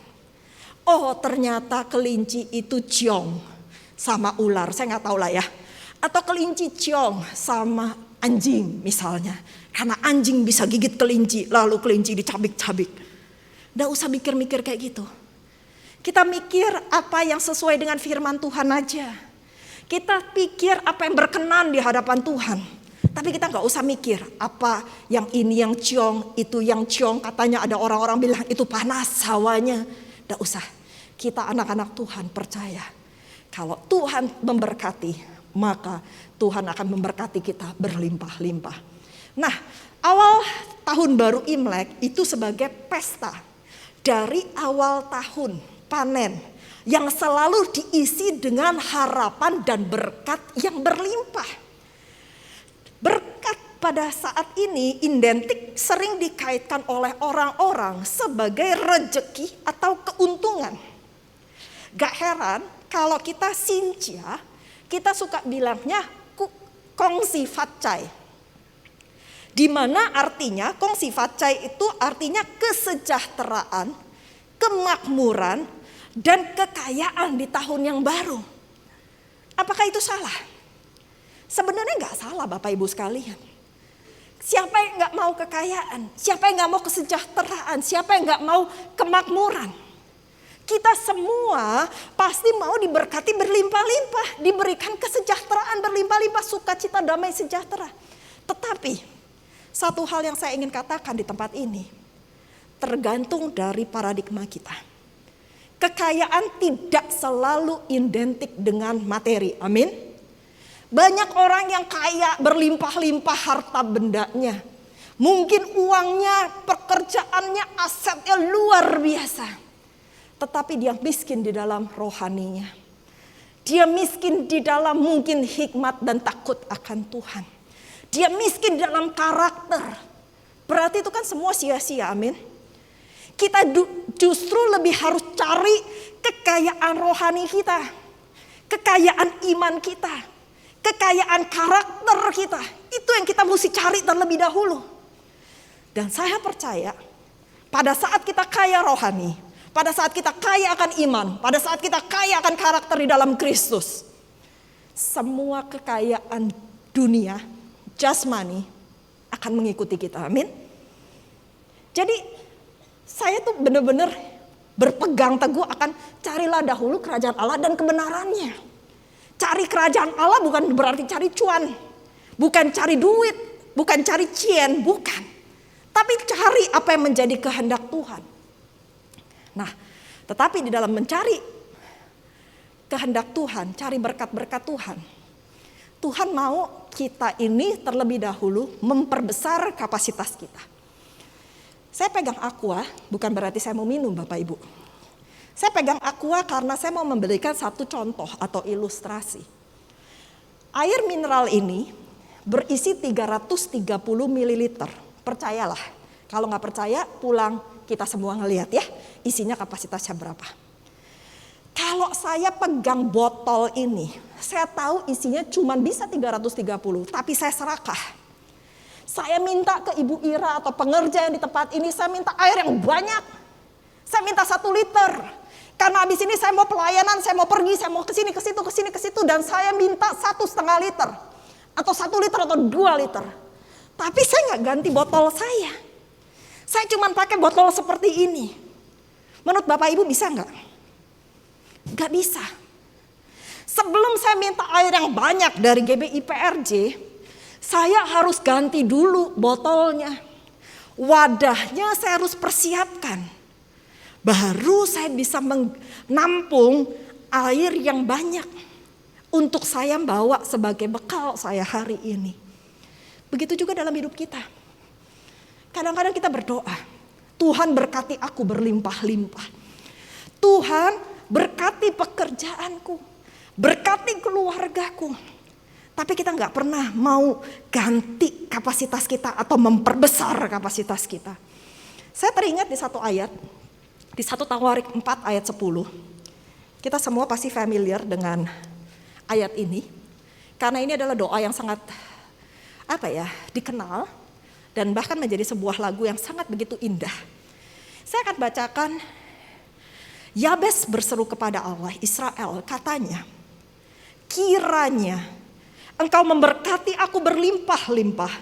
Oh ternyata kelinci itu ciong sama ular. Saya nggak tahu lah ya. Atau kelinci ciong sama anjing misalnya. Karena anjing bisa gigit kelinci lalu kelinci dicabik-cabik. Nggak usah mikir-mikir kayak gitu. Kita mikir apa yang sesuai dengan firman Tuhan aja. Kita pikir apa yang berkenan di hadapan Tuhan. Tapi kita nggak usah mikir apa yang ini yang ciong, itu yang ciong. Katanya ada orang-orang bilang itu panas hawanya. Nggak usah. Kita anak-anak Tuhan percaya. Kalau Tuhan memberkati, maka Tuhan akan memberkati kita berlimpah-limpah. Nah, awal tahun baru Imlek itu sebagai pesta. Dari awal tahun panen yang selalu diisi dengan harapan dan berkat yang berlimpah. Berkat pada saat ini identik sering dikaitkan oleh orang-orang sebagai rejeki atau keuntungan. Gak heran kalau kita Cynthia, kita suka bilangnya kongsi fatcai. Di mana artinya kongsi fatcai itu artinya kesejahteraan, kemakmuran, dan kekayaan di tahun yang baru. Apakah itu salah? Sebenarnya nggak salah Bapak Ibu sekalian. Siapa yang nggak mau kekayaan? Siapa yang nggak mau kesejahteraan? Siapa yang nggak mau kemakmuran? Kita semua pasti mau diberkati berlimpah-limpah, diberikan kesejahteraan berlimpah-limpah, sukacita, damai, sejahtera. Tetapi satu hal yang saya ingin katakan di tempat ini, tergantung dari paradigma kita. Kekayaan tidak selalu identik dengan materi. Amin. Banyak orang yang kaya berlimpah-limpah harta bendanya. Mungkin uangnya, pekerjaannya, asetnya luar biasa. Tetapi dia miskin di dalam rohaninya. Dia miskin di dalam mungkin hikmat dan takut akan Tuhan. Dia miskin dalam karakter. Berarti itu kan semua sia-sia, amin. Kita justru lebih harus cari kekayaan rohani kita. Kekayaan iman kita. Kekayaan karakter kita. Itu yang kita mesti cari terlebih dahulu. Dan saya percaya pada saat kita kaya rohani, pada saat kita kaya akan iman, pada saat kita kaya akan karakter di dalam Kristus, semua kekayaan dunia, jasmani akan mengikuti kita. Amin. Jadi saya tuh benar-benar berpegang teguh akan carilah dahulu kerajaan Allah dan kebenarannya. Cari kerajaan Allah bukan berarti cari cuan, bukan cari duit, bukan cari cien, bukan. Tapi cari apa yang menjadi kehendak Tuhan. Nah, tetapi di dalam mencari kehendak Tuhan, cari berkat-berkat Tuhan, Tuhan mau kita ini terlebih dahulu memperbesar kapasitas kita. Saya pegang aqua, bukan berarti saya mau minum Bapak Ibu. Saya pegang aqua karena saya mau memberikan satu contoh atau ilustrasi. Air mineral ini berisi 330 ml. Percayalah, kalau nggak percaya pulang kita semua ngelihat ya, isinya kapasitasnya berapa. Kalau saya pegang botol ini, saya tahu isinya cuma bisa 330, tapi saya serakah. Saya minta ke Ibu Ira atau pengerja yang di tempat ini, saya minta air yang banyak. Saya minta 1 liter. Karena habis ini saya mau pelayanan, saya mau pergi, saya mau ke sini, ke situ, dan saya minta 1,5 liter. Atau 1 liter atau 2 liter. Tapi saya nggak ganti botol saya. Saya cuma pakai botol seperti ini. Menurut Bapak Ibu bisa nggak? Nggak bisa. Sebelum saya minta air yang banyak dari GBI PRJ, saya harus ganti dulu botolnya. Wadahnya saya harus persiapkan. Baru saya bisa menampung air yang banyak untuk saya bawa sebagai bekal saya hari ini. Begitu juga dalam hidup kita. Kadang-kadang kita berdoa, Tuhan berkati aku berlimpah-limpah. Tuhan berkati pekerjaanku, berkati keluargaku. Tapi kita nggak pernah mau ganti kapasitas kita atau memperbesar kapasitas kita. Saya teringat di satu ayat, di 1 Tawarik 4 ayat 10. Kita semua pasti familiar dengan ayat ini. Karena ini adalah doa yang sangat dikenal. Dan bahkan menjadi sebuah lagu yang sangat begitu indah. Saya akan bacakan. Yabes berseru kepada Allah Israel, katanya, kiranya engkau memberkati aku berlimpah-limpah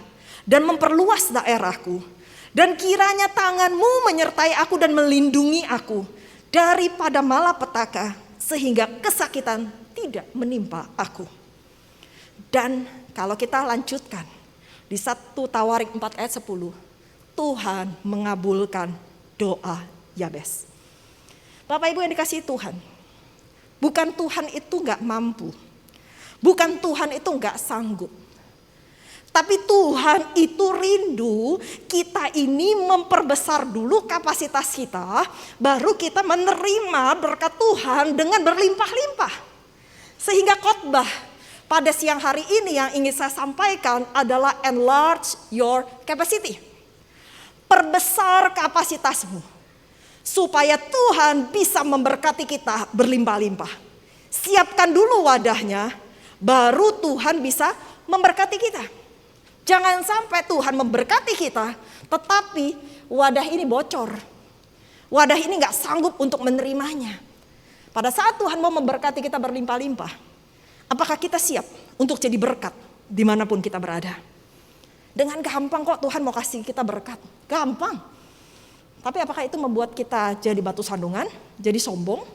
dan memperluas daerahku. Dan kiranya tanganmu menyertai aku dan melindungi aku daripada malapetaka sehingga kesakitan tidak menimpa aku. Dan kalau kita lanjutkan di 1 Tawarik 4 ayat 10, Tuhan mengabulkan doa Yabes. Bapak Ibu yang dikasihi Tuhan, bukan Tuhan itu gak mampu, bukan Tuhan itu gak sanggup. Tapi Tuhan itu rindu kita ini memperbesar dulu kapasitas kita, baru kita menerima berkat Tuhan dengan berlimpah-limpah. Sehingga khotbah pada siang hari ini yang ingin saya sampaikan adalah enlarge your capacity. Perbesar kapasitasmu, supaya Tuhan bisa memberkati kita berlimpah-limpah. Siapkan dulu wadahnya, baru Tuhan bisa memberkati kita. Jangan sampai Tuhan memberkati kita, tetapi wadah ini bocor. Wadah ini gak sanggup untuk menerimanya. Pada saat Tuhan mau memberkati kita berlimpah-limpah, apakah kita siap untuk jadi berkat dimanapun kita berada? Dengan gampang kok Tuhan mau kasih kita berkat. Gampang. Tapi apakah itu membuat kita jadi batu sandungan, jadi sombong,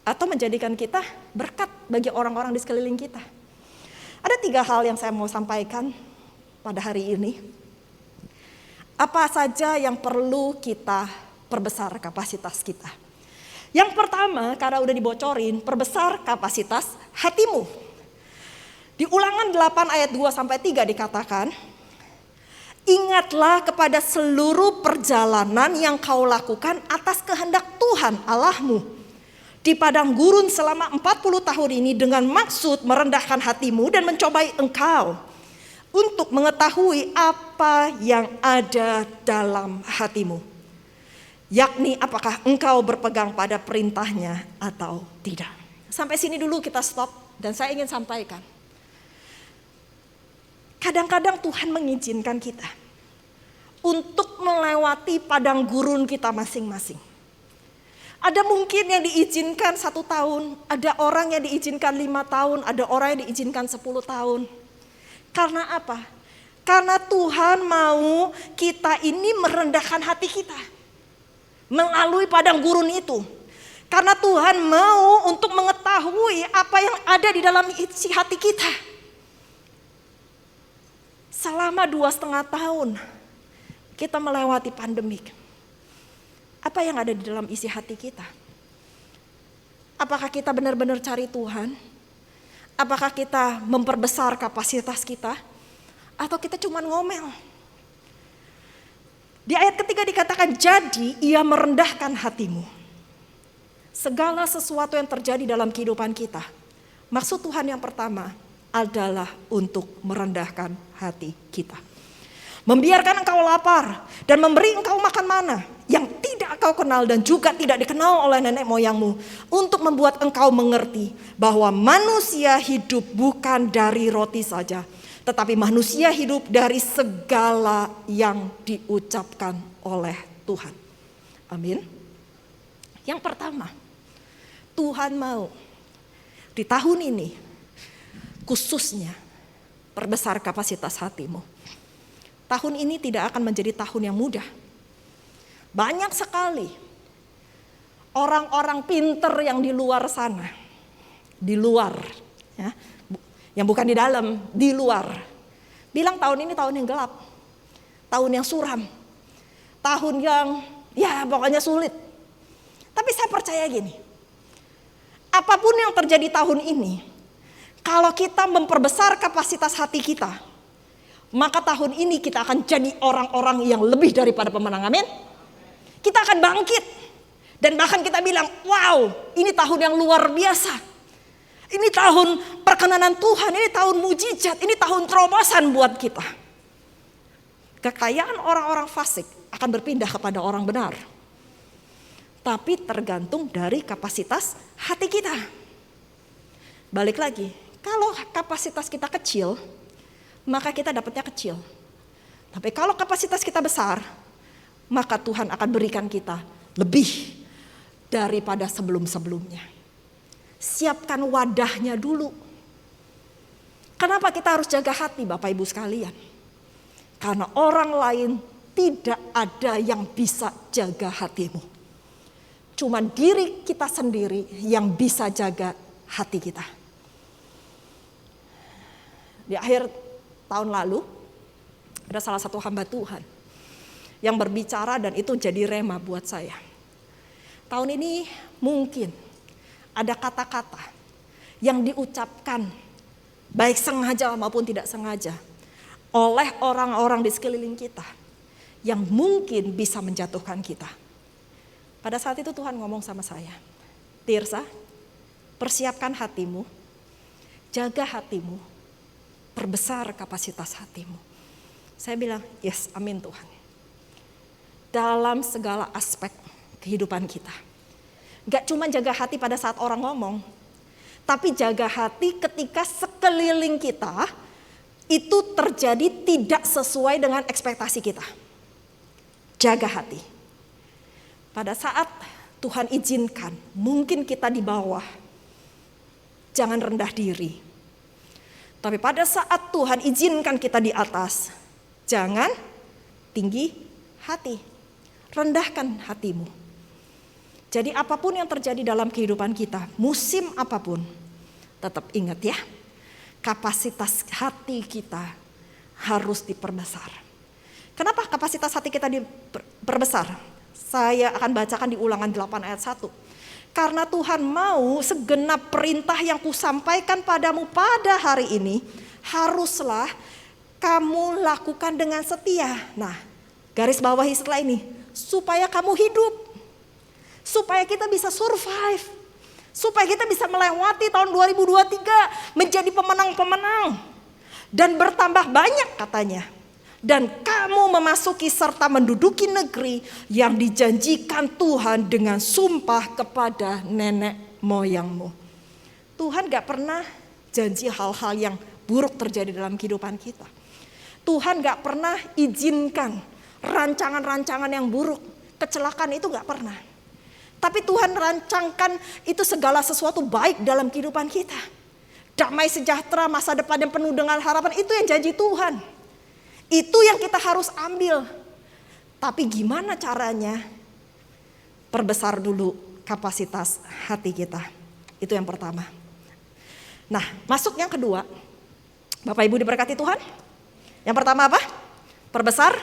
atau menjadikan kita berkat bagi orang-orang di sekeliling kita? Ada 3 hal yang saya mau sampaikan pada hari ini. Apa saja yang perlu kita perbesar kapasitas kita? Yang pertama, karena udah dibocorin, perbesar kapasitas hatimu. Di Ulangan 8 ayat 2-3 dikatakan, ingatlah kepada seluruh perjalanan yang kau lakukan atas kehendak Tuhan Allahmu di padang gurun selama 40 tahun ini dengan maksud merendahkan hatimu dan mencobai engkau untuk mengetahui apa yang ada dalam hatimu. Yakni apakah engkau berpegang pada perintahnya atau tidak. Sampai sini dulu kita stop dan saya ingin sampaikan. Kadang-kadang Tuhan mengizinkan kita untuk melewati padang gurun kita masing-masing. Ada mungkin yang diizinkan 1 tahun, ada orang yang diizinkan 5 tahun, ada orang yang diizinkan 10 tahun. Karena apa? Karena Tuhan mau kita ini merendahkan hati kita melalui padang gurun itu. Karena Tuhan mau untuk mengetahui apa yang ada di dalam isi hati kita. Selama 2,5 tahun kita melewati pandemik. Apa yang ada di dalam isi hati kita? Apakah kita benar-benar cari Tuhan? Apakah kita memperbesar kapasitas kita? Atau kita cuma ngomel? Di ayat ketiga dikatakan, jadi ia merendahkan hatimu. Segala sesuatu yang terjadi dalam kehidupan kita, maksud Tuhan yang pertama adalah untuk merendahkan hati kita. Membiarkan engkau lapar dan memberi engkau makan mana yang tidak kau kenal dan juga tidak dikenal oleh nenek moyangmu, untuk membuat engkau mengerti bahwa manusia hidup bukan dari roti saja, tetapi manusia hidup dari segala yang diucapkan oleh Tuhan. Amin. Yang pertama, Tuhan mau di tahun ini khususnya perbesar kapasitas hatimu. Tahun ini tidak akan menjadi tahun yang mudah. Banyak sekali orang-orang pinter yang di luar sana, di luar, ya, yang bukan di dalam, di luar, bilang tahun ini tahun yang gelap, tahun yang suram, tahun yang ya pokoknya sulit. Tapi saya percaya gini, apapun yang terjadi tahun ini, kalau kita memperbesar kapasitas hati kita, maka tahun ini kita akan jadi orang-orang yang lebih daripada pemenang. Amin. Kita akan bangkit. Dan bahkan kita bilang, wow, ini tahun yang luar biasa. Ini tahun perkenanan Tuhan, ini tahun mujizat, ini tahun terobosan buat kita. Kekayaan orang-orang fasik akan berpindah kepada orang benar. Tapi tergantung dari kapasitas hati kita. Balik lagi, kalau kapasitas kita kecil, maka kita dapatnya kecil. Tapi kalau kapasitas kita besar, maka Tuhan akan berikan kita lebih daripada sebelum-sebelumnya. Siapkan wadahnya dulu. Kenapa kita harus jaga hati, Bapak Ibu sekalian? Karena orang lain tidak ada yang bisa jaga hatimu. Cuma diri kita sendiri yang bisa jaga hati kita. Di akhir tahun lalu, ada salah satu hamba Tuhan yang berbicara dan itu jadi rema buat saya. Tahun ini mungkin ada kata-kata yang diucapkan baik sengaja maupun tidak sengaja oleh orang-orang di sekeliling kita yang mungkin bisa menjatuhkan kita. Pada saat itu Tuhan ngomong sama saya, Tirsa, persiapkan hatimu, jaga hatimu, perbesar kapasitas hatimu. Saya bilang, yes, amin Tuhan. Dalam segala aspek kehidupan kita. Gak cuma jaga hati pada saat orang ngomong, tapi jaga hati ketika sekeliling kita itu terjadi tidak sesuai dengan ekspektasi kita. Jaga hati. Pada saat Tuhan izinkan, mungkin kita di bawah, jangan rendah diri. Tapi pada saat Tuhan izinkan kita di atas, Jangan tinggi hati. Rendahkan hatimu. Jadi apapun yang terjadi dalam kehidupan kita, musim apapun, tetap ingat ya, kapasitas hati kita harus diperbesar. Kenapa kapasitas hati kita diperbesar? Saya akan bacakan di Ulangan 8 ayat 1. Karena Tuhan mau segenap perintah yang kusampaikan padamu pada hari ini, haruslah kamu lakukan dengan setia. Nah, garis bawahi setelah ini, supaya kamu hidup. Supaya kita bisa survive. Supaya kita bisa melewati tahun 2023 menjadi pemenang-pemenang. Dan bertambah banyak katanya. Dan kamu memasuki serta menduduki negeri yang dijanjikan Tuhan dengan sumpah kepada nenek moyangmu. Tuhan gak pernah janji hal-hal yang buruk terjadi dalam kehidupan kita. Tuhan gak pernah izinkan rancangan-rancangan yang buruk. Kecelakaan itu gak pernah. Tapi Tuhan rancangkan itu segala sesuatu baik dalam kehidupan kita. Damai sejahtera, masa depan yang penuh dengan harapan, itu yang janji Tuhan. Itu yang kita harus ambil. Tapi gimana caranya? Perbesar dulu kapasitas hati kita. Itu yang pertama. Nah, masuk yang kedua. Bapak Ibu diberkati Tuhan. Yang pertama apa? Perbesar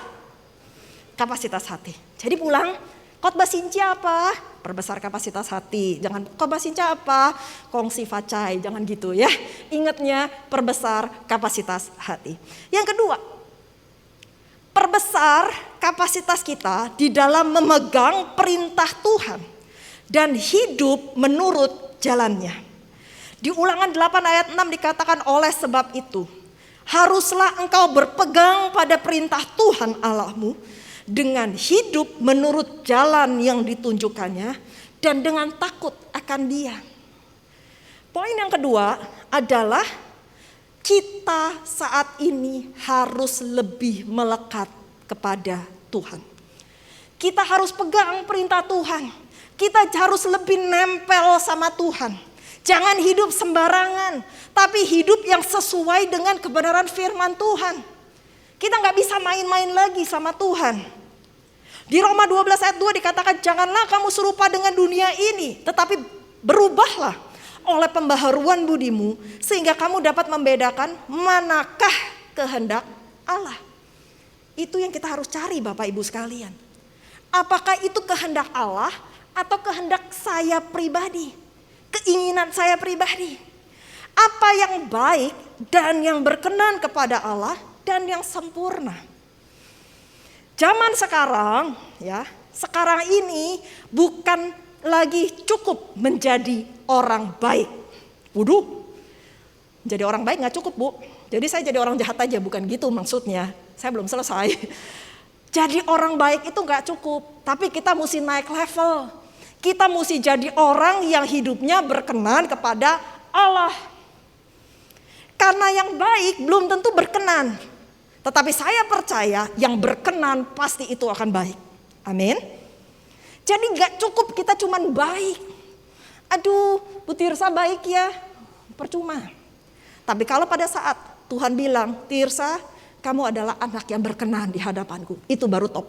kapasitas hati. Jadi pulang, khotbah Sinca apa? Perbesar kapasitas hati. Jangan khotbah Sinca apa? Kongsi facai, jangan gitu ya. Ingatnya perbesar kapasitas hati. Yang kedua, perbesar kapasitas kita di dalam memegang perintah Tuhan dan hidup menurut jalannya. Di Ulangan 8 ayat 6 dikatakan, oleh sebab itu haruslah engkau berpegang pada perintah Tuhan Allahmu dengan hidup menurut jalan yang ditunjukkannya dan dengan takut akan Dia. Poin yang kedua adalah kita saat ini harus lebih melekat kepada Tuhan. Kita harus pegang perintah Tuhan. Kita harus lebih nempel sama Tuhan. Jangan hidup sembarangan, tapi hidup yang sesuai dengan kebenaran firman Tuhan. Kita gak bisa main-main lagi sama Tuhan. Di Roma 12 ayat 2 dikatakan, janganlah kamu serupa dengan dunia ini, tetapi berubahlah oleh pembaharuan budimu, sehingga kamu dapat membedakan manakah kehendak Allah. Itu yang kita harus cari Bapak Ibu sekalian. Apakah itu kehendak Allah atau kehendak saya pribadi? Keinginan saya pribadi. Apa yang baik dan yang berkenan kepada Allah dan yang sempurna. Zaman sekarang ya, sekarang ini bukan lagi cukup menjadi orang baik. Waduh, jadi orang baik gak cukup Bu. Jadi saya jadi orang jahat aja, bukan gitu maksudnya. Saya belum selesai. Jadi orang baik itu gak cukup, tapi kita mesti naik level. Kita mesti jadi orang yang hidupnya berkenan kepada Allah. Karena yang baik belum tentu berkenan. Tetapi saya percaya yang berkenan pasti itu akan baik. Amin. Jadi gak cukup kita cuman baik. Aduh, Bu Tirsa baik ya, percuma. Tapi kalau pada saat Tuhan bilang, Tirsa, kamu adalah anak yang berkenan di hadapanku, itu baru top.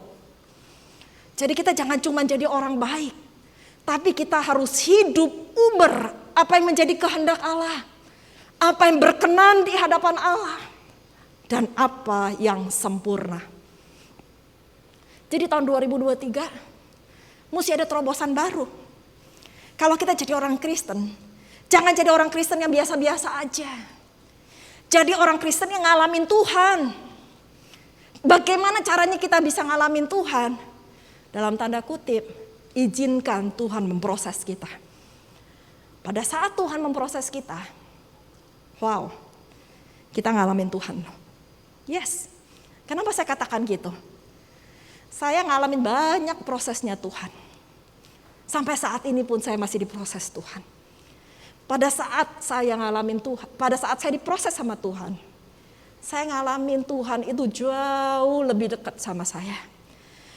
Jadi kita jangan cuma jadi orang baik, tapi kita harus hidup uber apa yang menjadi kehendak Allah, apa yang berkenan di hadapan Allah, dan apa yang sempurna. Jadi tahun 2023 mesti ada terobosan baru. Kalau kita jadi orang Kristen, jangan jadi orang Kristen yang biasa-biasa aja. Jadi orang Kristen yang ngalamin Tuhan. Bagaimana caranya kita bisa ngalamin Tuhan? Dalam tanda kutip, izinkan Tuhan memproses kita. Pada saat Tuhan memproses kita, wow, kita ngalamin Tuhan. Yes, kenapa saya katakan gitu? Saya ngalamin banyak prosesnya Tuhan. Sampai saat ini pun saya masih diproses Tuhan. Pada saat saya ngalamin Tuhan, pada saat saya diproses sama Tuhan, saya ngalamin Tuhan itu jauh lebih dekat sama saya.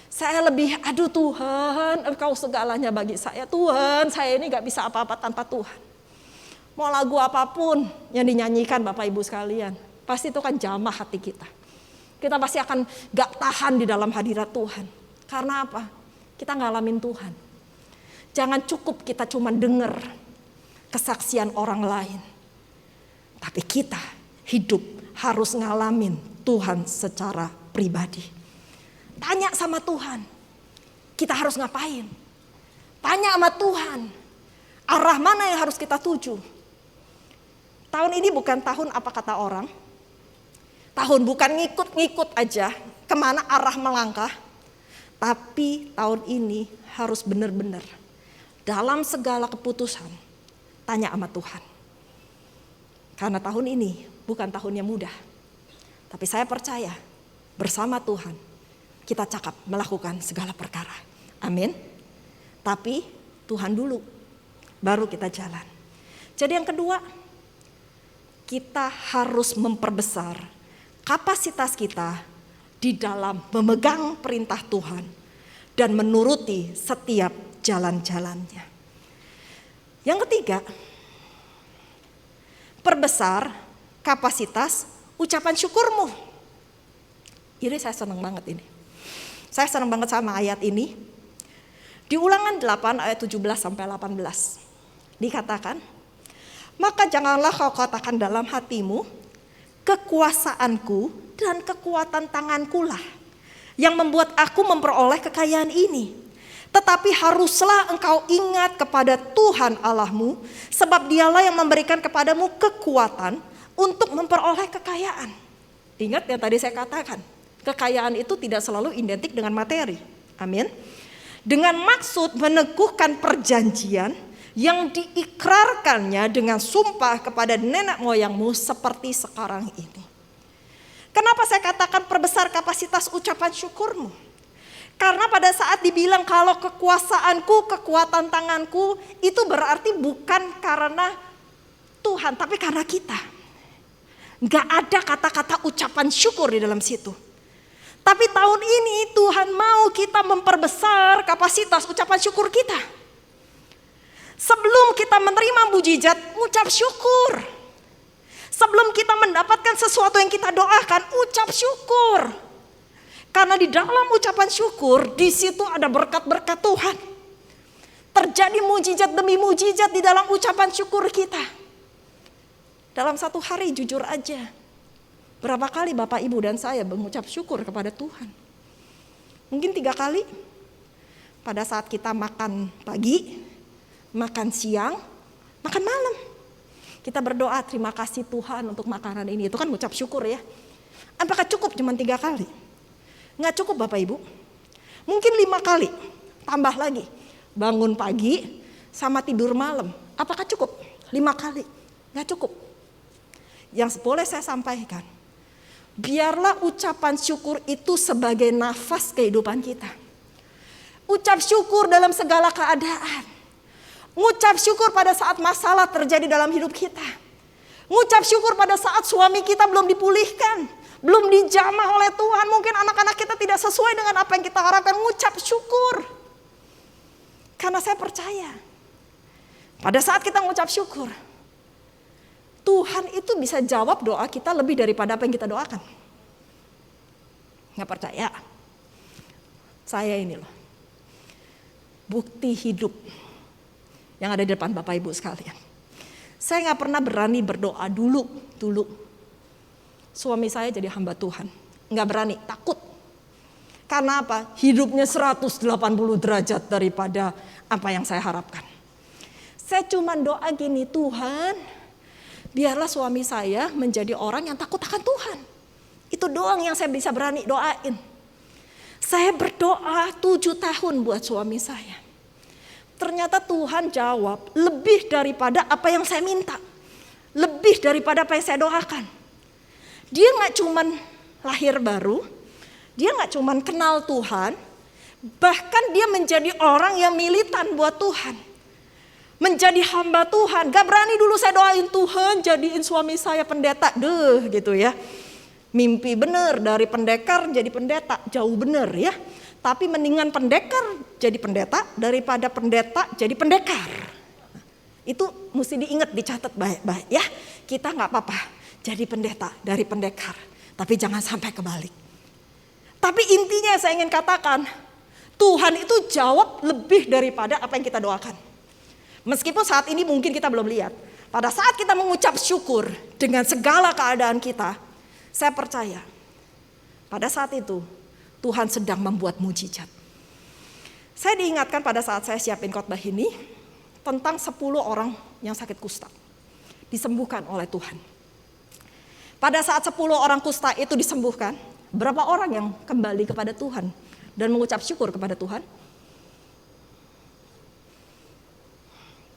Saya lebih, aduh Tuhan, Engkau segalanya bagi saya. Tuhan, saya ini gak bisa apa-apa tanpa Tuhan. Mau lagu apapun yang dinyanyikan Bapak Ibu sekalian, pasti itu kan jamah hati kita. Kita pasti akan gak tahan di dalam hadirat Tuhan. Karena apa? Kita ngalamin Tuhan. Jangan cukup kita cuma dengar kesaksian orang lain. Tapi kita hidup harus ngalamin Tuhan secara pribadi. Tanya sama Tuhan, kita harus ngapain? Tanya sama Tuhan, arah mana yang harus kita tuju? Tahun ini bukan tahun apa kata orang. Tahun bukan ngikut-ngikut aja kemana arah melangkah. Tapi tahun ini harus benar-benar dalam segala keputusan tanya sama Tuhan. Karena tahun ini bukan tahun yang mudah. Tapi saya percaya bersama Tuhan kita cakap melakukan segala perkara. Amin. Tapi Tuhan dulu, baru kita jalan. Jadi yang kedua, kita harus memperbesar kapasitas kita di dalam memegang perintah Tuhan dan menuruti setiap jalan-jalannya. Yang ketiga, perbesar kapasitas ucapan syukurmu. Ini saya senang banget ini. Saya senang banget sama ayat ini. Di Ulangan 8 ayat 17 sampai 18. Dikatakan, maka janganlah kau katakan dalam hatimu, kekuasaanku dan kekuatan tangankulah yang membuat aku memperoleh kekayaan ini. Tetapi haruslah engkau ingat kepada Tuhan Allahmu, sebab dialah yang memberikan kepadamu kekuatan untuk memperoleh kekayaan. Ingat yang tadi saya katakan, kekayaan itu tidak selalu identik dengan materi. Amin. Dengan maksud meneguhkan perjanjian yang diikrarkannya dengan sumpah kepada nenek moyangmu seperti sekarang ini. Kenapa saya katakan perbesar kapasitas ucapan syukurmu? Karena pada saat dibilang kalau kekuasaanku, kekuatan tanganku, itu berarti bukan karena Tuhan, tapi karena kita. Gak ada kata-kata ucapan syukur di dalam situ. Tapi tahun ini Tuhan mau kita memperbesar kapasitas ucapan syukur kita. Sebelum kita menerima mujizat, ucap syukur. Sebelum kita mendapatkan sesuatu yang kita doakan, ucap syukur. Karena di dalam ucapan syukur, di situ ada berkat-berkat Tuhan. Terjadi mujizat demi mujizat di dalam ucapan syukur kita. Dalam satu hari jujur aja, berapa kali Bapak Ibu dan saya mengucap syukur kepada Tuhan? Mungkin 3 kali. Pada saat kita makan pagi, makan siang, makan malam. Kita berdoa terima kasih Tuhan untuk makanan ini. Itu kan ucap syukur ya. Apakah cukup cuma 3 kali? Nggak cukup Bapak Ibu. Mungkin 5 kali. Tambah lagi. Bangun pagi sama tidur malam. Apakah cukup? 5 kali. Nggak cukup. Yang boleh saya sampaikan, biarlah ucapan syukur itu sebagai nafas kehidupan kita. Ucap syukur dalam segala keadaan. Ngucap syukur pada saat masalah terjadi dalam hidup kita. Ngucap syukur pada saat suami kita belum dipulihkan, belum dijamah oleh Tuhan. Mungkin anak-anak kita tidak sesuai dengan apa yang kita harapkan. Ngucap syukur. Karena saya percaya, pada saat kita ngucap syukur, Tuhan itu bisa jawab doa kita lebih daripada apa yang kita doakan. Nggak percaya? Saya ini loh, bukti hidup yang ada di depan Bapak Ibu sekalian. Saya nggak pernah berani berdoa dulu. Suami saya jadi hamba Tuhan. Nggak berani, takut. Karena apa? Hidupnya 180 derajat daripada apa yang saya harapkan. Saya cuma doa gini, Tuhan, biarlah suami saya menjadi orang yang takut akan Tuhan. Itu doang yang saya bisa berani doain. Saya berdoa 7 tahun buat suami saya. Ternyata Tuhan jawab lebih daripada apa yang saya minta. Lebih daripada apa yang saya doakan. Dia gak cuman lahir baru. Dia gak cuman kenal Tuhan. Bahkan dia menjadi orang yang militan buat Tuhan. Menjadi hamba Tuhan. Gak berani dulu saya doain Tuhan jadiin suami saya pendeta. Gitu ya. Mimpi bener dari pendekar jadi pendeta. Jauh bener ya. Tapi mendingan pendekar jadi pendeta daripada pendeta jadi pendekar. Itu mesti diingat, dicatat baik-baik ya. Kita gak apa-apa jadi pendeta dari pendekar. Tapi jangan sampai kebalik. Tapi intinya yang saya ingin katakan, Tuhan itu jawab lebih daripada apa yang kita doakan. Meskipun saat ini mungkin kita belum lihat. Pada saat kita mengucap syukur dengan segala keadaan kita, saya percaya pada saat itu Tuhan sedang membuat mujizat. Saya diingatkan pada saat saya siapin khotbah ini tentang 10 orang yang sakit kusta. Disembuhkan oleh Tuhan. Pada saat 10 orang kusta itu disembuhkan, berapa orang yang kembali kepada Tuhan dan mengucap syukur kepada Tuhan?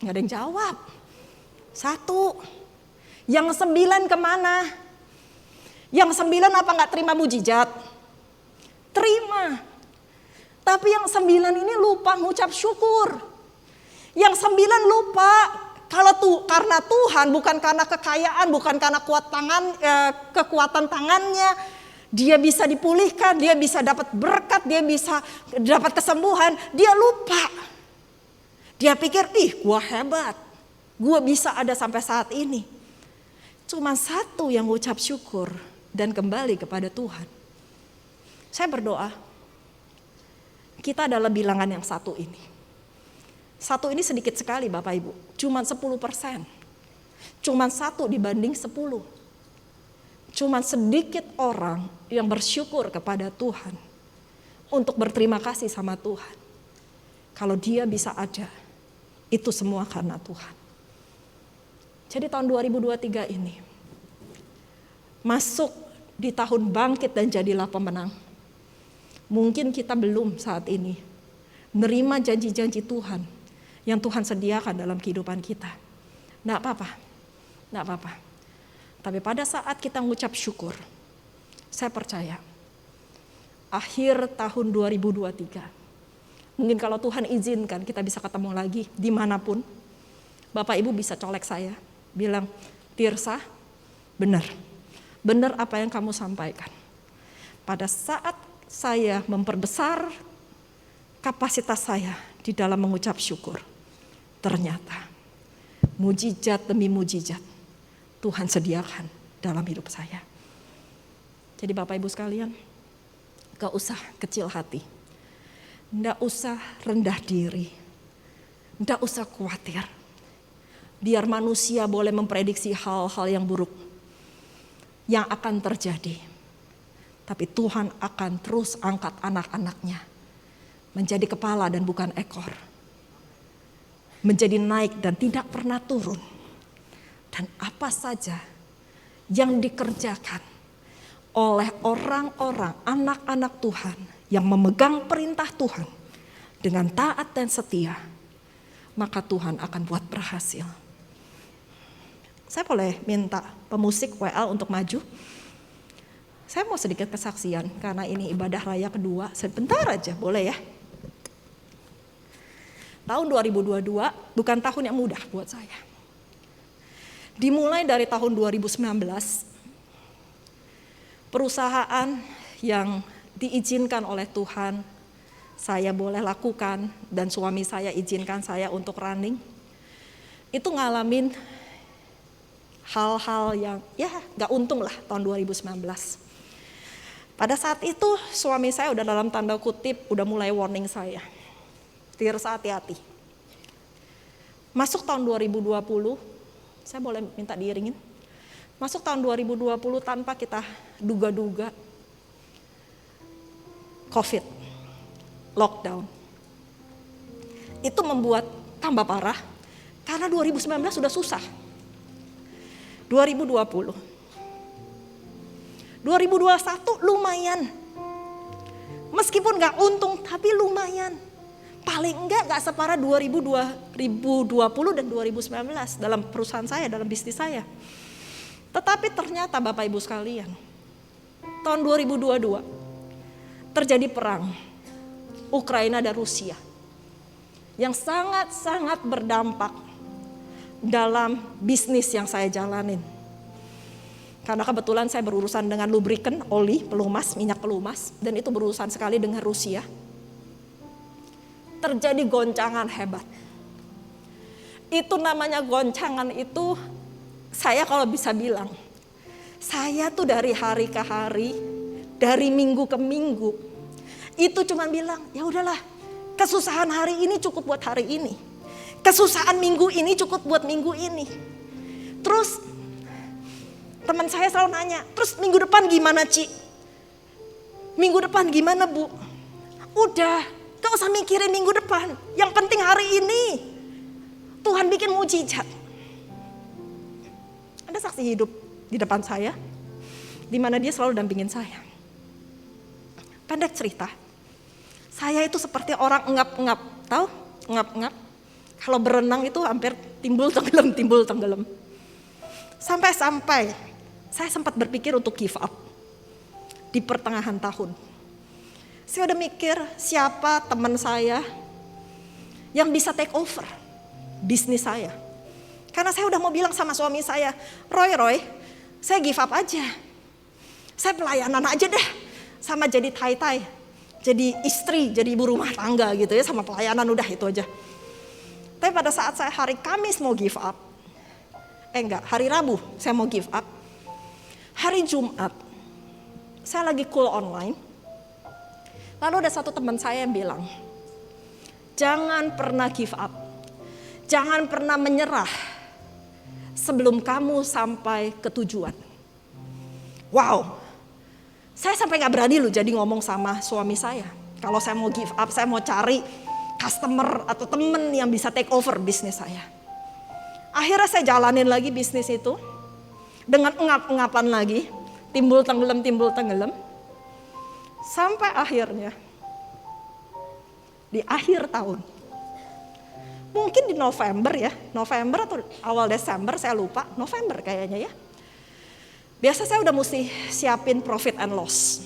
Nggak ada yang jawab. 1. Yang 9 kemana? Yang 9 apa nggak terima mujizat? Terima. Tapi yang 9 ini lupa mengucap syukur. Yang 9 lupa karena Tuhan, bukan karena kekayaan, bukan karena kekuatan tangannya, dia bisa dipulihkan, dia bisa dapat berkat, dia bisa dapat kesembuhan. Dia lupa. Dia pikir, gua hebat, gua bisa ada sampai saat ini. Cuma 1 yang mengucap syukur dan kembali kepada Tuhan. Saya berdoa, kita adalah bilangan yang 1 ini. 1 ini sedikit sekali Bapak Ibu, cuma 10%. Cuma 1 dibanding 10. Cuma sedikit orang yang bersyukur kepada Tuhan untuk berterima kasih sama Tuhan. Kalau dia bisa ada, itu semua karena Tuhan. Jadi tahun 2023 ini masuk di tahun bangkit dan jadilah pemenang. Mungkin kita belum saat ini menerima janji-janji Tuhan yang Tuhan sediakan dalam kehidupan kita. Nggak apa-apa. Tapi pada saat kita mengucap syukur, saya percaya akhir tahun 2023, mungkin kalau Tuhan izinkan kita bisa ketemu lagi dimanapun, Bapak Ibu bisa colek saya, bilang, Tirsa, benar apa yang kamu sampaikan. Pada saat saya memperbesar kapasitas saya di dalam mengucap syukur, ternyata mujizat demi mujizat Tuhan sediakan dalam hidup saya. Jadi Bapak Ibu sekalian, gak usah kecil hati, gak usah rendah diri, gak usah khawatir. Biar manusia boleh memprediksi hal-hal yang buruk yang akan terjadi. Tapi Tuhan akan terus angkat anak-anaknya menjadi kepala dan bukan ekor. Menjadi naik dan tidak pernah turun. Dan apa saja yang dikerjakan oleh orang-orang, anak-anak Tuhan yang memegang perintah Tuhan dengan taat dan setia, maka Tuhan akan buat berhasil. Saya boleh minta pemusik WL untuk maju? Saya mau sedikit kesaksian karena ini ibadah raya kedua. Sebentar aja, boleh ya? Tahun 2022 bukan tahun yang mudah buat saya. Dimulai dari tahun 2019, perusahaan yang diizinkan oleh Tuhan, saya boleh lakukan dan suami saya izinkan saya untuk running, itu ngalamin hal-hal yang gak untung lah tahun 2019. Pada saat itu suami saya udah dalam tanda kutip udah mulai warning saya. Tirsa, hati-hati. Masuk tahun 2020, saya boleh minta diiringin. Masuk tahun 2020 tanpa kita duga-duga, COVID, lockdown. Itu membuat tambah parah karena 2019 sudah susah. 2020. 2021 lumayan. Meskipun gak untung tapi lumayan. Paling enggak gak separah 2020 dan 2019 dalam perusahaan saya, dalam bisnis saya. Tetapi ternyata Bapak Ibu sekalian, tahun 2022 terjadi perang Ukraina dan Rusia yang sangat-sangat berdampak dalam bisnis yang saya jalanin. Karena kebetulan saya berurusan dengan lubrikan, oli, pelumas, minyak pelumas, dan itu berurusan sekali dengan Rusia. Terjadi goncangan hebat. Itu namanya goncangan itu, saya kalau bisa bilang, saya tuh dari hari ke hari dari minggu ke minggu itu cuma bilang, ya udahlah, kesusahan hari ini cukup buat hari ini. Kesusahan minggu ini cukup buat minggu ini. Terus teman saya selalu nanya, terus minggu depan gimana Ci? Minggu depan gimana Bu? Udah, gak usah mikirin minggu depan. Yang penting hari ini Tuhan bikin mujizat. Ada saksi hidup di depan saya, di mana dia selalu dampingin saya. Pendek cerita, saya itu seperti orang engap-engap, tahu? Engap-engap. Kalau berenang itu hampir timbul tenggelam. Sampai-sampai saya sempat berpikir untuk give up di pertengahan tahun. Saya udah mikir siapa teman saya yang bisa take over bisnis saya. Karena saya udah mau bilang sama suami saya, Roy, saya give up aja. Saya pelayanan aja deh, sama jadi tai-tai, jadi istri, jadi ibu rumah tangga gitu ya, sama pelayanan udah itu aja. Tapi pada saat saya hari Kamis mau give up, hari Rabu saya mau give up. Hari Jumat, saya lagi call online. Lalu ada satu teman saya yang bilang, jangan pernah give up. Jangan pernah menyerah sebelum kamu sampai ke tujuan. Wow, saya sampai gak berani loh jadi ngomong sama suami saya. Kalau saya mau give up, saya mau cari customer atau temen yang bisa take over bisnis saya. Akhirnya saya jalanin lagi bisnis itu dengan engap-engapan lagi, timbul tenggelam. Sampai akhirnya di akhir tahun, mungkin di November atau awal Desember, saya lupa, November kayaknya ya. Biasa saya udah mesti siapin profit and loss.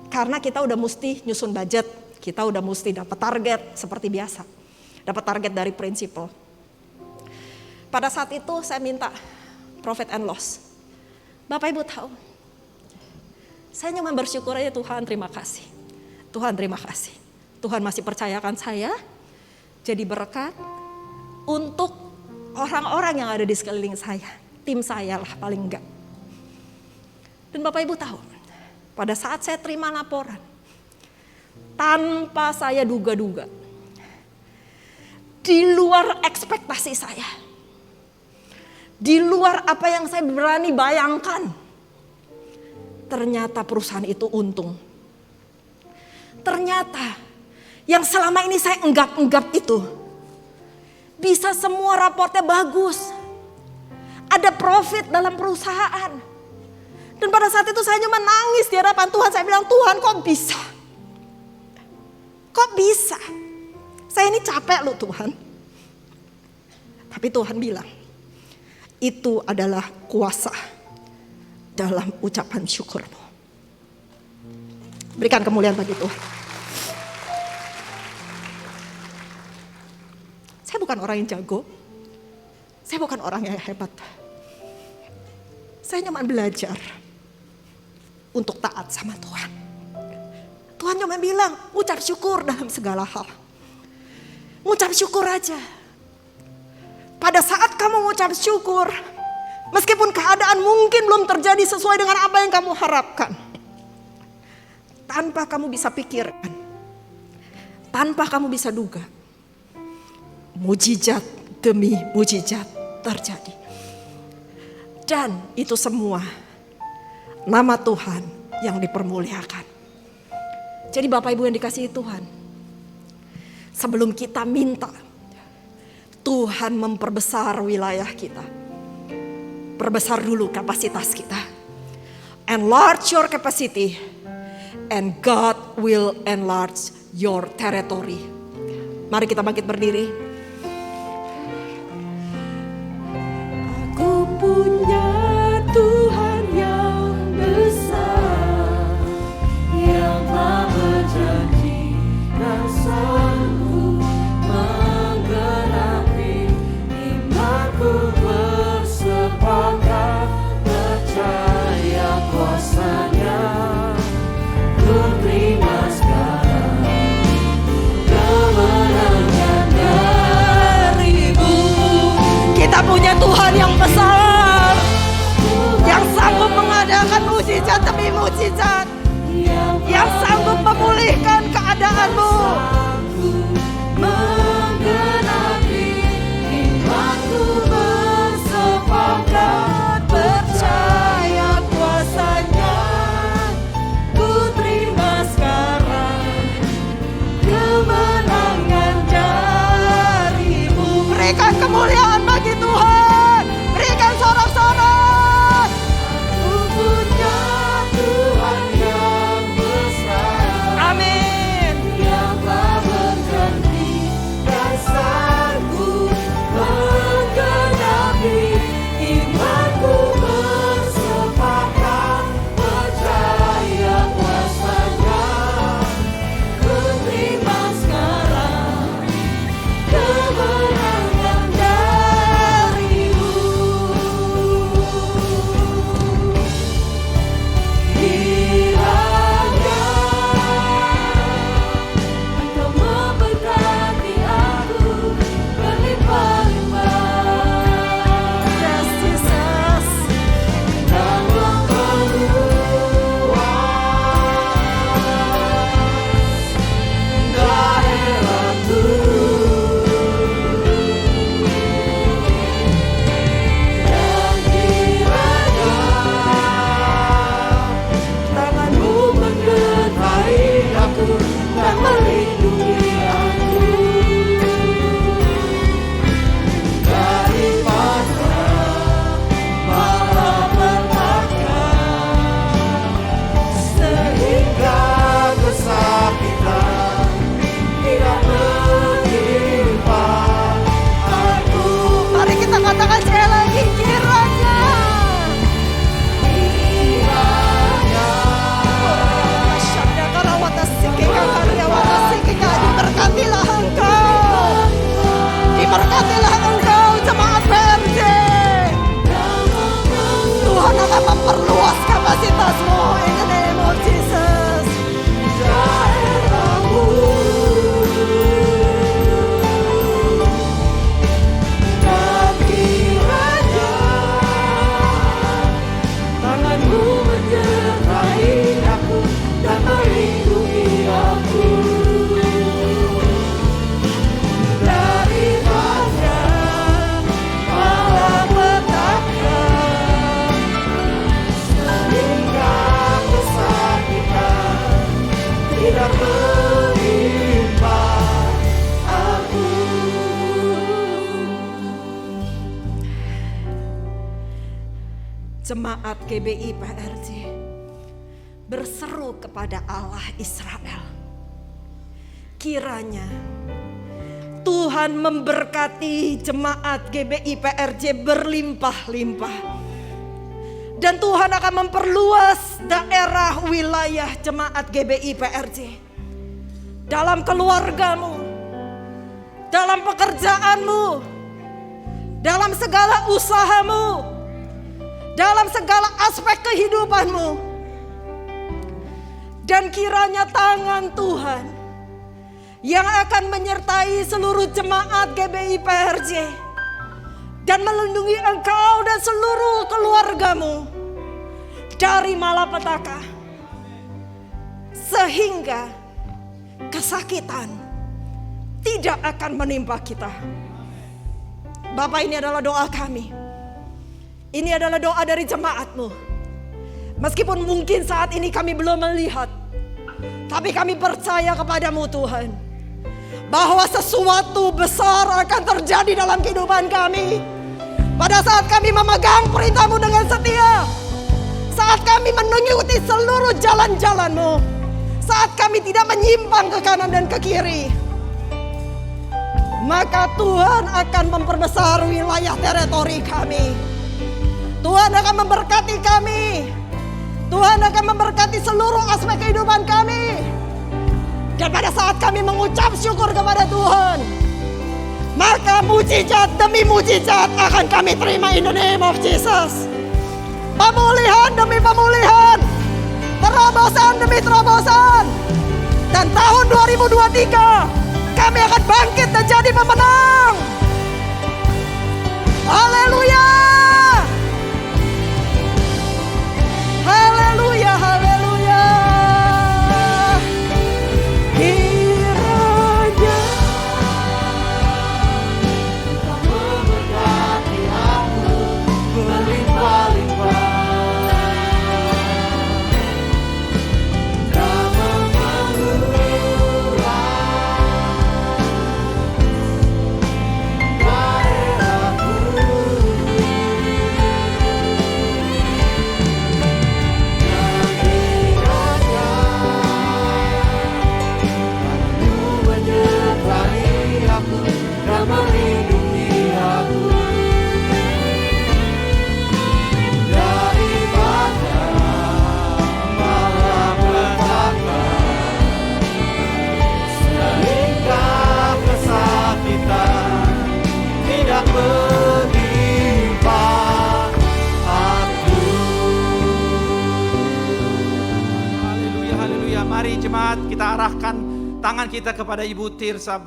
Karena kita udah mesti nyusun budget, kita udah mesti dapat target seperti biasa. Dapat target dari prinsipal. Pada saat itu saya minta profit and loss. Bapak Ibu tahu, saya cuma bersyukur aja, Tuhan terima kasih. Tuhan terima kasih. Tuhan masih percayakan saya jadi berkat untuk orang-orang yang ada di sekeliling saya. Tim saya lah paling enggak. Dan Bapak Ibu tahu, pada saat saya terima laporan, tanpa saya duga-duga, di luar ekspektasi saya, di luar apa yang saya berani bayangkan, ternyata perusahaan itu untung. Ternyata yang selama ini saya enggap-enggap itu, bisa semua raportnya bagus. Ada profit dalam perusahaan. Dan pada saat itu saya cuma nangis di hadapan Tuhan. Saya bilang, Tuhan kok bisa? Kok bisa? Saya ini capek loh Tuhan. Tapi Tuhan bilang, itu adalah kuasa dalam ucapan syukurmu. Berikan kemuliaan bagi Tuhan. Saya bukan orang yang jago. Saya bukan orang yang hebat. Saya cuma belajar untuk taat sama Tuhan. Tuhan cuma bilang, ucap syukur dalam segala hal. Ucap syukur aja. Pada saat kamu mengucap syukur, meskipun keadaan mungkin belum terjadi sesuai dengan apa yang kamu harapkan, tanpa kamu bisa pikirkan, tanpa kamu bisa duga, mujizat demi mujizat terjadi. Dan itu semua nama Tuhan yang dipermuliakan. Jadi Bapak Ibu yang dikasihi Tuhan, sebelum kita minta, Tuhan memperbesar wilayah kita. Perbesar dulu kapasitas kita. Enlarge your capacity and God will enlarge your territory. Mari kita bangkit berdiri. Aku punya Tuhan yang besar, yang telah berjanji dan sanggup menggenapi imanku, bersepakat percaya kuasanya. Ku terima sekarang kemenangan mujizat yang sanggup memulihkan keadaanmu. Menggenapi imanku bersepakat percaya kuasanya. Ku terima sekarang kemenangan darimu. Berikan kemuliaan bagi Tuhan. Berikan sorak-sorak. Ku punya Tuhan yang besar. Amin. Yang tak berganti dasarku menggenapi imanku bersepakat percaya kuasanya. Ku terima sekarang kemenangan darimu. Kiranya Engkau memberkati aku berlimpah-limpah. Yes, Jesus. Dalam meluas daerahku. Dan kiranya tanganmu menyertai aku dan melindungi aku daripada malapetaka, sehingga kesakitan tidak menimpa aku. Mari kita katakan sekali lagi, kiranya. Diberkatilah engkau. Diberkatilah engkau jemaat PRJ. Tuhan akan memperluas kapasitasmu in the name of Jesus. Daerahmu. Dan kiranya tanganmu menyertai aku dan melindungi aku daripada malapetaka, sehingga kesakitan tidak menimpa aku. Jemaat GBI PRJ berseru kepada Allah Israel. Kiranya Tuhan memberkati jemaat GBI PRJ berlimpah-limpah. Dan Tuhan akan memperluas daerah wilayah jemaat GBI PRJ. Dalam keluargamu, dalam pekerjaanmu, dalam segala usahamu, dalam segala aspek kehidupanmu. Dan kiranya tangan Tuhan yang akan menyertai seluruh jemaat GBI PRJ dan melindungi engkau dan seluruh keluargamu dari malapetaka, sehingga kesakitan tidak akan menimpa kita. Bapak, ini adalah doa kami. Ini adalah doa dari jemaatmu. Meskipun mungkin saat ini kami belum melihat, tapi kami percaya kepadamu Tuhan, bahwa sesuatu besar akan terjadi dalam kehidupan kami. Pada saat kami memegang perintah-Mu dengan setia, saat kami mengikuti seluruh jalan-jalan-Mu, saat kami tidak menyimpang ke kanan dan ke kiri, maka Tuhan akan memperbesar wilayah teritori kami. Tuhan akan memberkati kami. Tuhan akan memberkati seluruh aspek kehidupan kami. Dan pada saat kami mengucap syukur kepada Tuhan, maka mujizat demi mujizat akan kami terima in the name of Jesus. Pemulihan demi pemulihan, terobosan demi terobosan. Dan tahun 2023 kami akan bangkit dan jadi pemenang. Haleluya. Haleluya, haleluya. jemaat, kita arahkan tangan kita kepada Ibu Tirsa.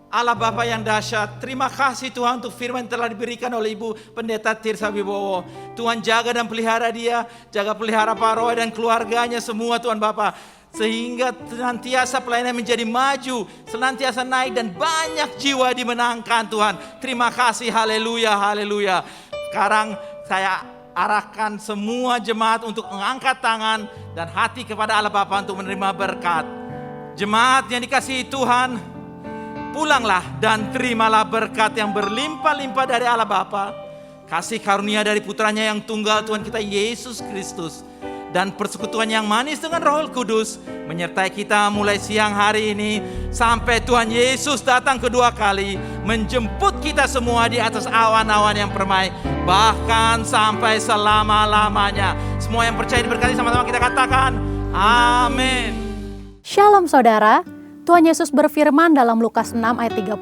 Allah Bapa yang dahsyat, terima kasih Tuhan untuk firman yang telah diberikan oleh Ibu Pendeta Tirsa Wibowo. Tuhan jaga dan pelihara dia, jaga pelihara Pak Roy dan keluarganya semua Tuhan Bapa. Sehingga senantiasa pelayanan menjadi maju, senantiasa naik dan banyak jiwa dimenangkan Tuhan. Terima kasih, haleluya, haleluya. Sekarang saya arahkan semua jemaat untuk mengangkat tangan dan hati kepada Allah Bapa untuk menerima berkat. Jemaat yang dikasihi Tuhan, pulanglah dan terimalah berkat yang berlimpah-limpah dari Allah Bapa, kasih karunia dari putranya yang tunggal Tuhan kita Yesus Kristus, dan persekutuan yang manis dengan Roh Kudus menyertai kita mulai siang hari ini sampai Tuhan Yesus datang kedua kali menjemput kita semua di atas awan-awan yang permai, bahkan sampai selama-lamanya. Semua yang percaya diberkati, sama-sama kita katakan amin. Shalom saudara, Tuhan Yesus berfirman dalam Lukas 6 ayat 36,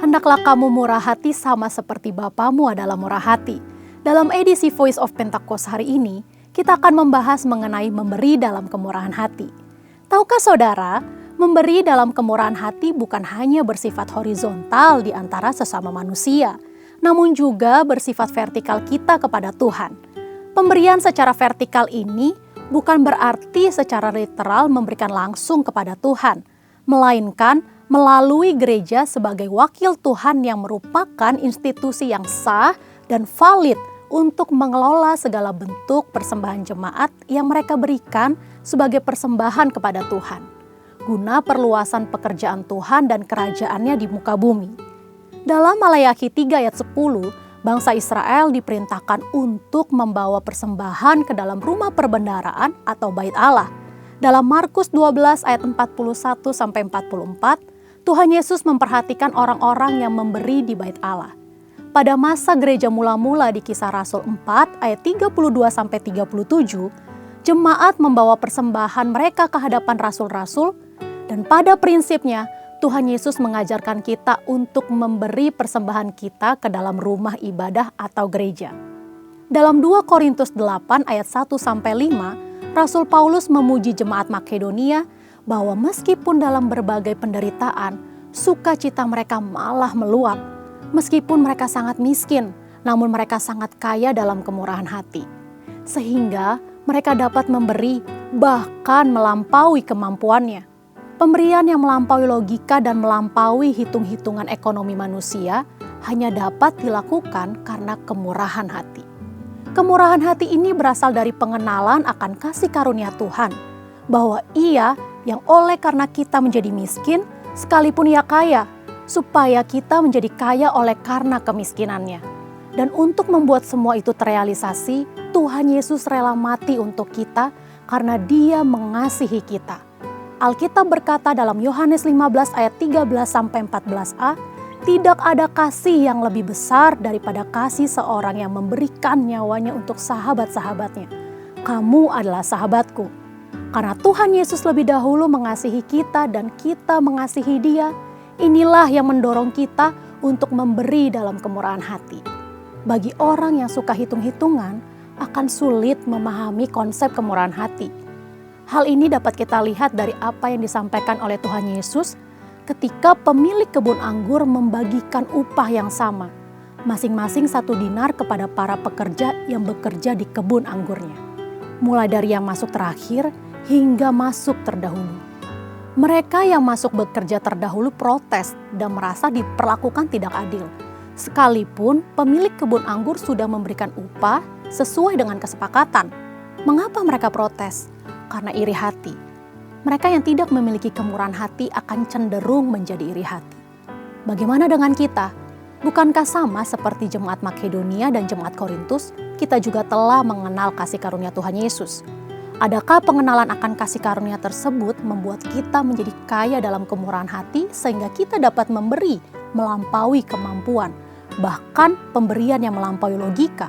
hendaklah kamu murah hati sama seperti Bapamu adalah murah hati. Dalam edisi Voice of Pentecost hari ini, kita akan membahas mengenai memberi dalam kemurahan hati. Tahukah saudara, memberi dalam kemurahan hati bukan hanya bersifat horizontal di antara sesama manusia, namun juga bersifat vertikal kita kepada Tuhan. Pemberian secara vertikal ini bukan berarti secara literal memberikan langsung kepada Tuhan, melainkan melalui gereja sebagai wakil Tuhan yang merupakan institusi yang sah dan valid untuk mengelola segala bentuk persembahan jemaat yang mereka berikan sebagai persembahan kepada Tuhan, guna perluasan pekerjaan Tuhan dan kerajaannya di muka bumi. Dalam Maleakhi 3 ayat 10, bangsa Israel diperintahkan untuk membawa persembahan ke dalam rumah perbendaharaan atau bait Allah. Dalam Markus 12 ayat 41-44, Tuhan Yesus memperhatikan orang-orang yang memberi di bait Allah. Pada masa gereja mula-mula di Kisah Rasul 4 ayat 32-37, jemaat membawa persembahan mereka ke hadapan rasul-rasul, dan pada prinsipnya Tuhan Yesus mengajarkan kita untuk memberi persembahan kita ke dalam rumah ibadah atau gereja. Dalam 2 Korintus 8 ayat 1-5, Rasul Paulus memuji jemaat Makedonia bahwa meskipun dalam berbagai penderitaan, sukacita mereka malah meluap. Meskipun mereka sangat miskin, namun mereka sangat kaya dalam kemurahan hati. Sehingga mereka dapat memberi bahkan melampaui kemampuannya. Pemberian yang melampaui logika dan melampaui hitung-hitungan ekonomi manusia hanya dapat dilakukan karena kemurahan hati. Kemurahan hati ini berasal dari pengenalan akan kasih karunia Tuhan, bahwa Ia yang oleh karena kita menjadi miskin, sekalipun Ia kaya, supaya kita menjadi kaya oleh karena kemiskinannya. Dan untuk membuat semua itu terrealisasi, Tuhan Yesus rela mati untuk kita karena Dia mengasihi kita. Alkitab berkata dalam Yohanes 15 ayat 13-14a, tidak ada kasih yang lebih besar daripada kasih seorang yang memberikan nyawanya untuk sahabat-sahabatnya. Kamu adalah sahabatku. Karena Tuhan Yesus lebih dahulu mengasihi kita dan kita mengasihi Dia, inilah yang mendorong kita untuk memberi dalam kemurahan hati. Bagi orang yang suka hitung-hitungan, akan sulit memahami konsep kemurahan hati. Hal ini dapat kita lihat dari apa yang disampaikan oleh Tuhan Yesus ketika pemilik kebun anggur membagikan upah yang sama, masing-masing 1 dinar kepada para pekerja yang bekerja di kebun anggurnya. Mulai dari yang masuk terakhir hingga masuk terdahulu. Mereka yang masuk bekerja terdahulu protes dan merasa diperlakukan tidak adil. Sekalipun pemilik kebun anggur sudah memberikan upah sesuai dengan kesepakatan. Mengapa mereka protes? Karena iri hati. Mereka yang tidak memiliki kemurahan hati akan cenderung menjadi iri hati. Bagaimana dengan kita? Bukankah sama seperti jemaat Makedonia dan jemaat Korintus, kita juga telah mengenal kasih karunia Tuhan Yesus? Adakah pengenalan akan kasih karunia tersebut membuat kita menjadi kaya dalam kemurahan hati sehingga kita dapat memberi melampaui kemampuan, bahkan pemberian yang melampaui logika?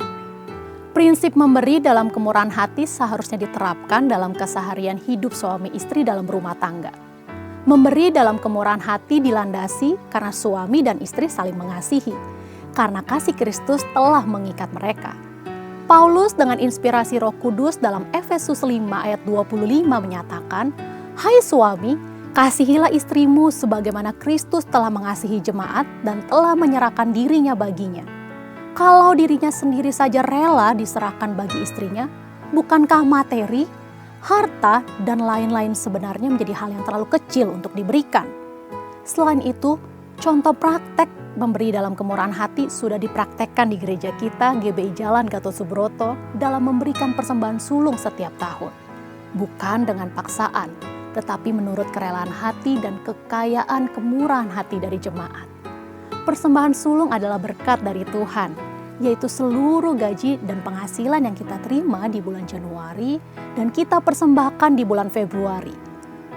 Prinsip memberi dalam kemurahan hati seharusnya diterapkan dalam keseharian hidup suami istri dalam rumah tangga. Memberi dalam kemurahan hati dilandasi karena suami dan istri saling mengasihi, karena kasih Kristus telah mengikat mereka. Paulus dengan inspirasi Roh Kudus dalam Efesus 5 ayat 25 menyatakan, Hai suami, kasihilah istrimu sebagaimana Kristus telah mengasihi jemaat dan telah menyerahkan dirinya baginya. Kalau dirinya sendiri saja rela diserahkan bagi istrinya, bukankah materi, harta, dan lain-lain sebenarnya menjadi hal yang terlalu kecil untuk diberikan? Selain itu, contoh praktek memberi dalam kemurahan hati sudah dipraktekkan di gereja kita GBI Jalan Gatot Subroto dalam memberikan persembahan sulung setiap tahun. Bukan dengan paksaan, tetapi menurut kerelaan hati dan kekayaan kemurahan hati dari jemaat. Persembahan sulung adalah berkat dari Tuhan, yaitu seluruh gaji dan penghasilan yang kita terima di bulan Januari dan kita persembahkan di bulan Februari.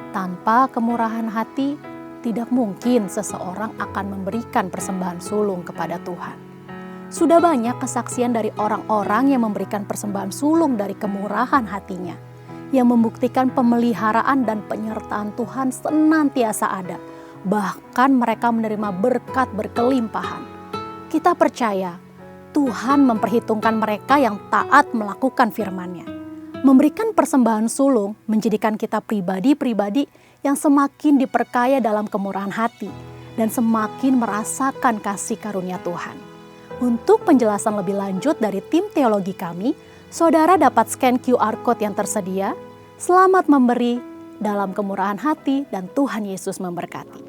Tanpa kemurahan hati, tidak mungkin seseorang akan memberikan persembahan sulung kepada Tuhan. Sudah banyak kesaksian dari orang-orang yang memberikan persembahan sulung dari kemurahan hatinya, yang membuktikan pemeliharaan dan penyertaan Tuhan senantiasa ada. Bahkan mereka menerima berkat berkelimpahan. Kita percaya Tuhan memperhitungkan mereka yang taat melakukan firman-Nya. Memberikan persembahan sulung menjadikan kita pribadi-pribadi yang semakin diperkaya dalam kemurahan hati dan semakin merasakan kasih karunia Tuhan. Untuk penjelasan lebih lanjut dari tim teologi kami, saudara dapat scan QR Code yang tersedia. Selamat memberi dalam kemurahan hati dan Tuhan Yesus memberkati.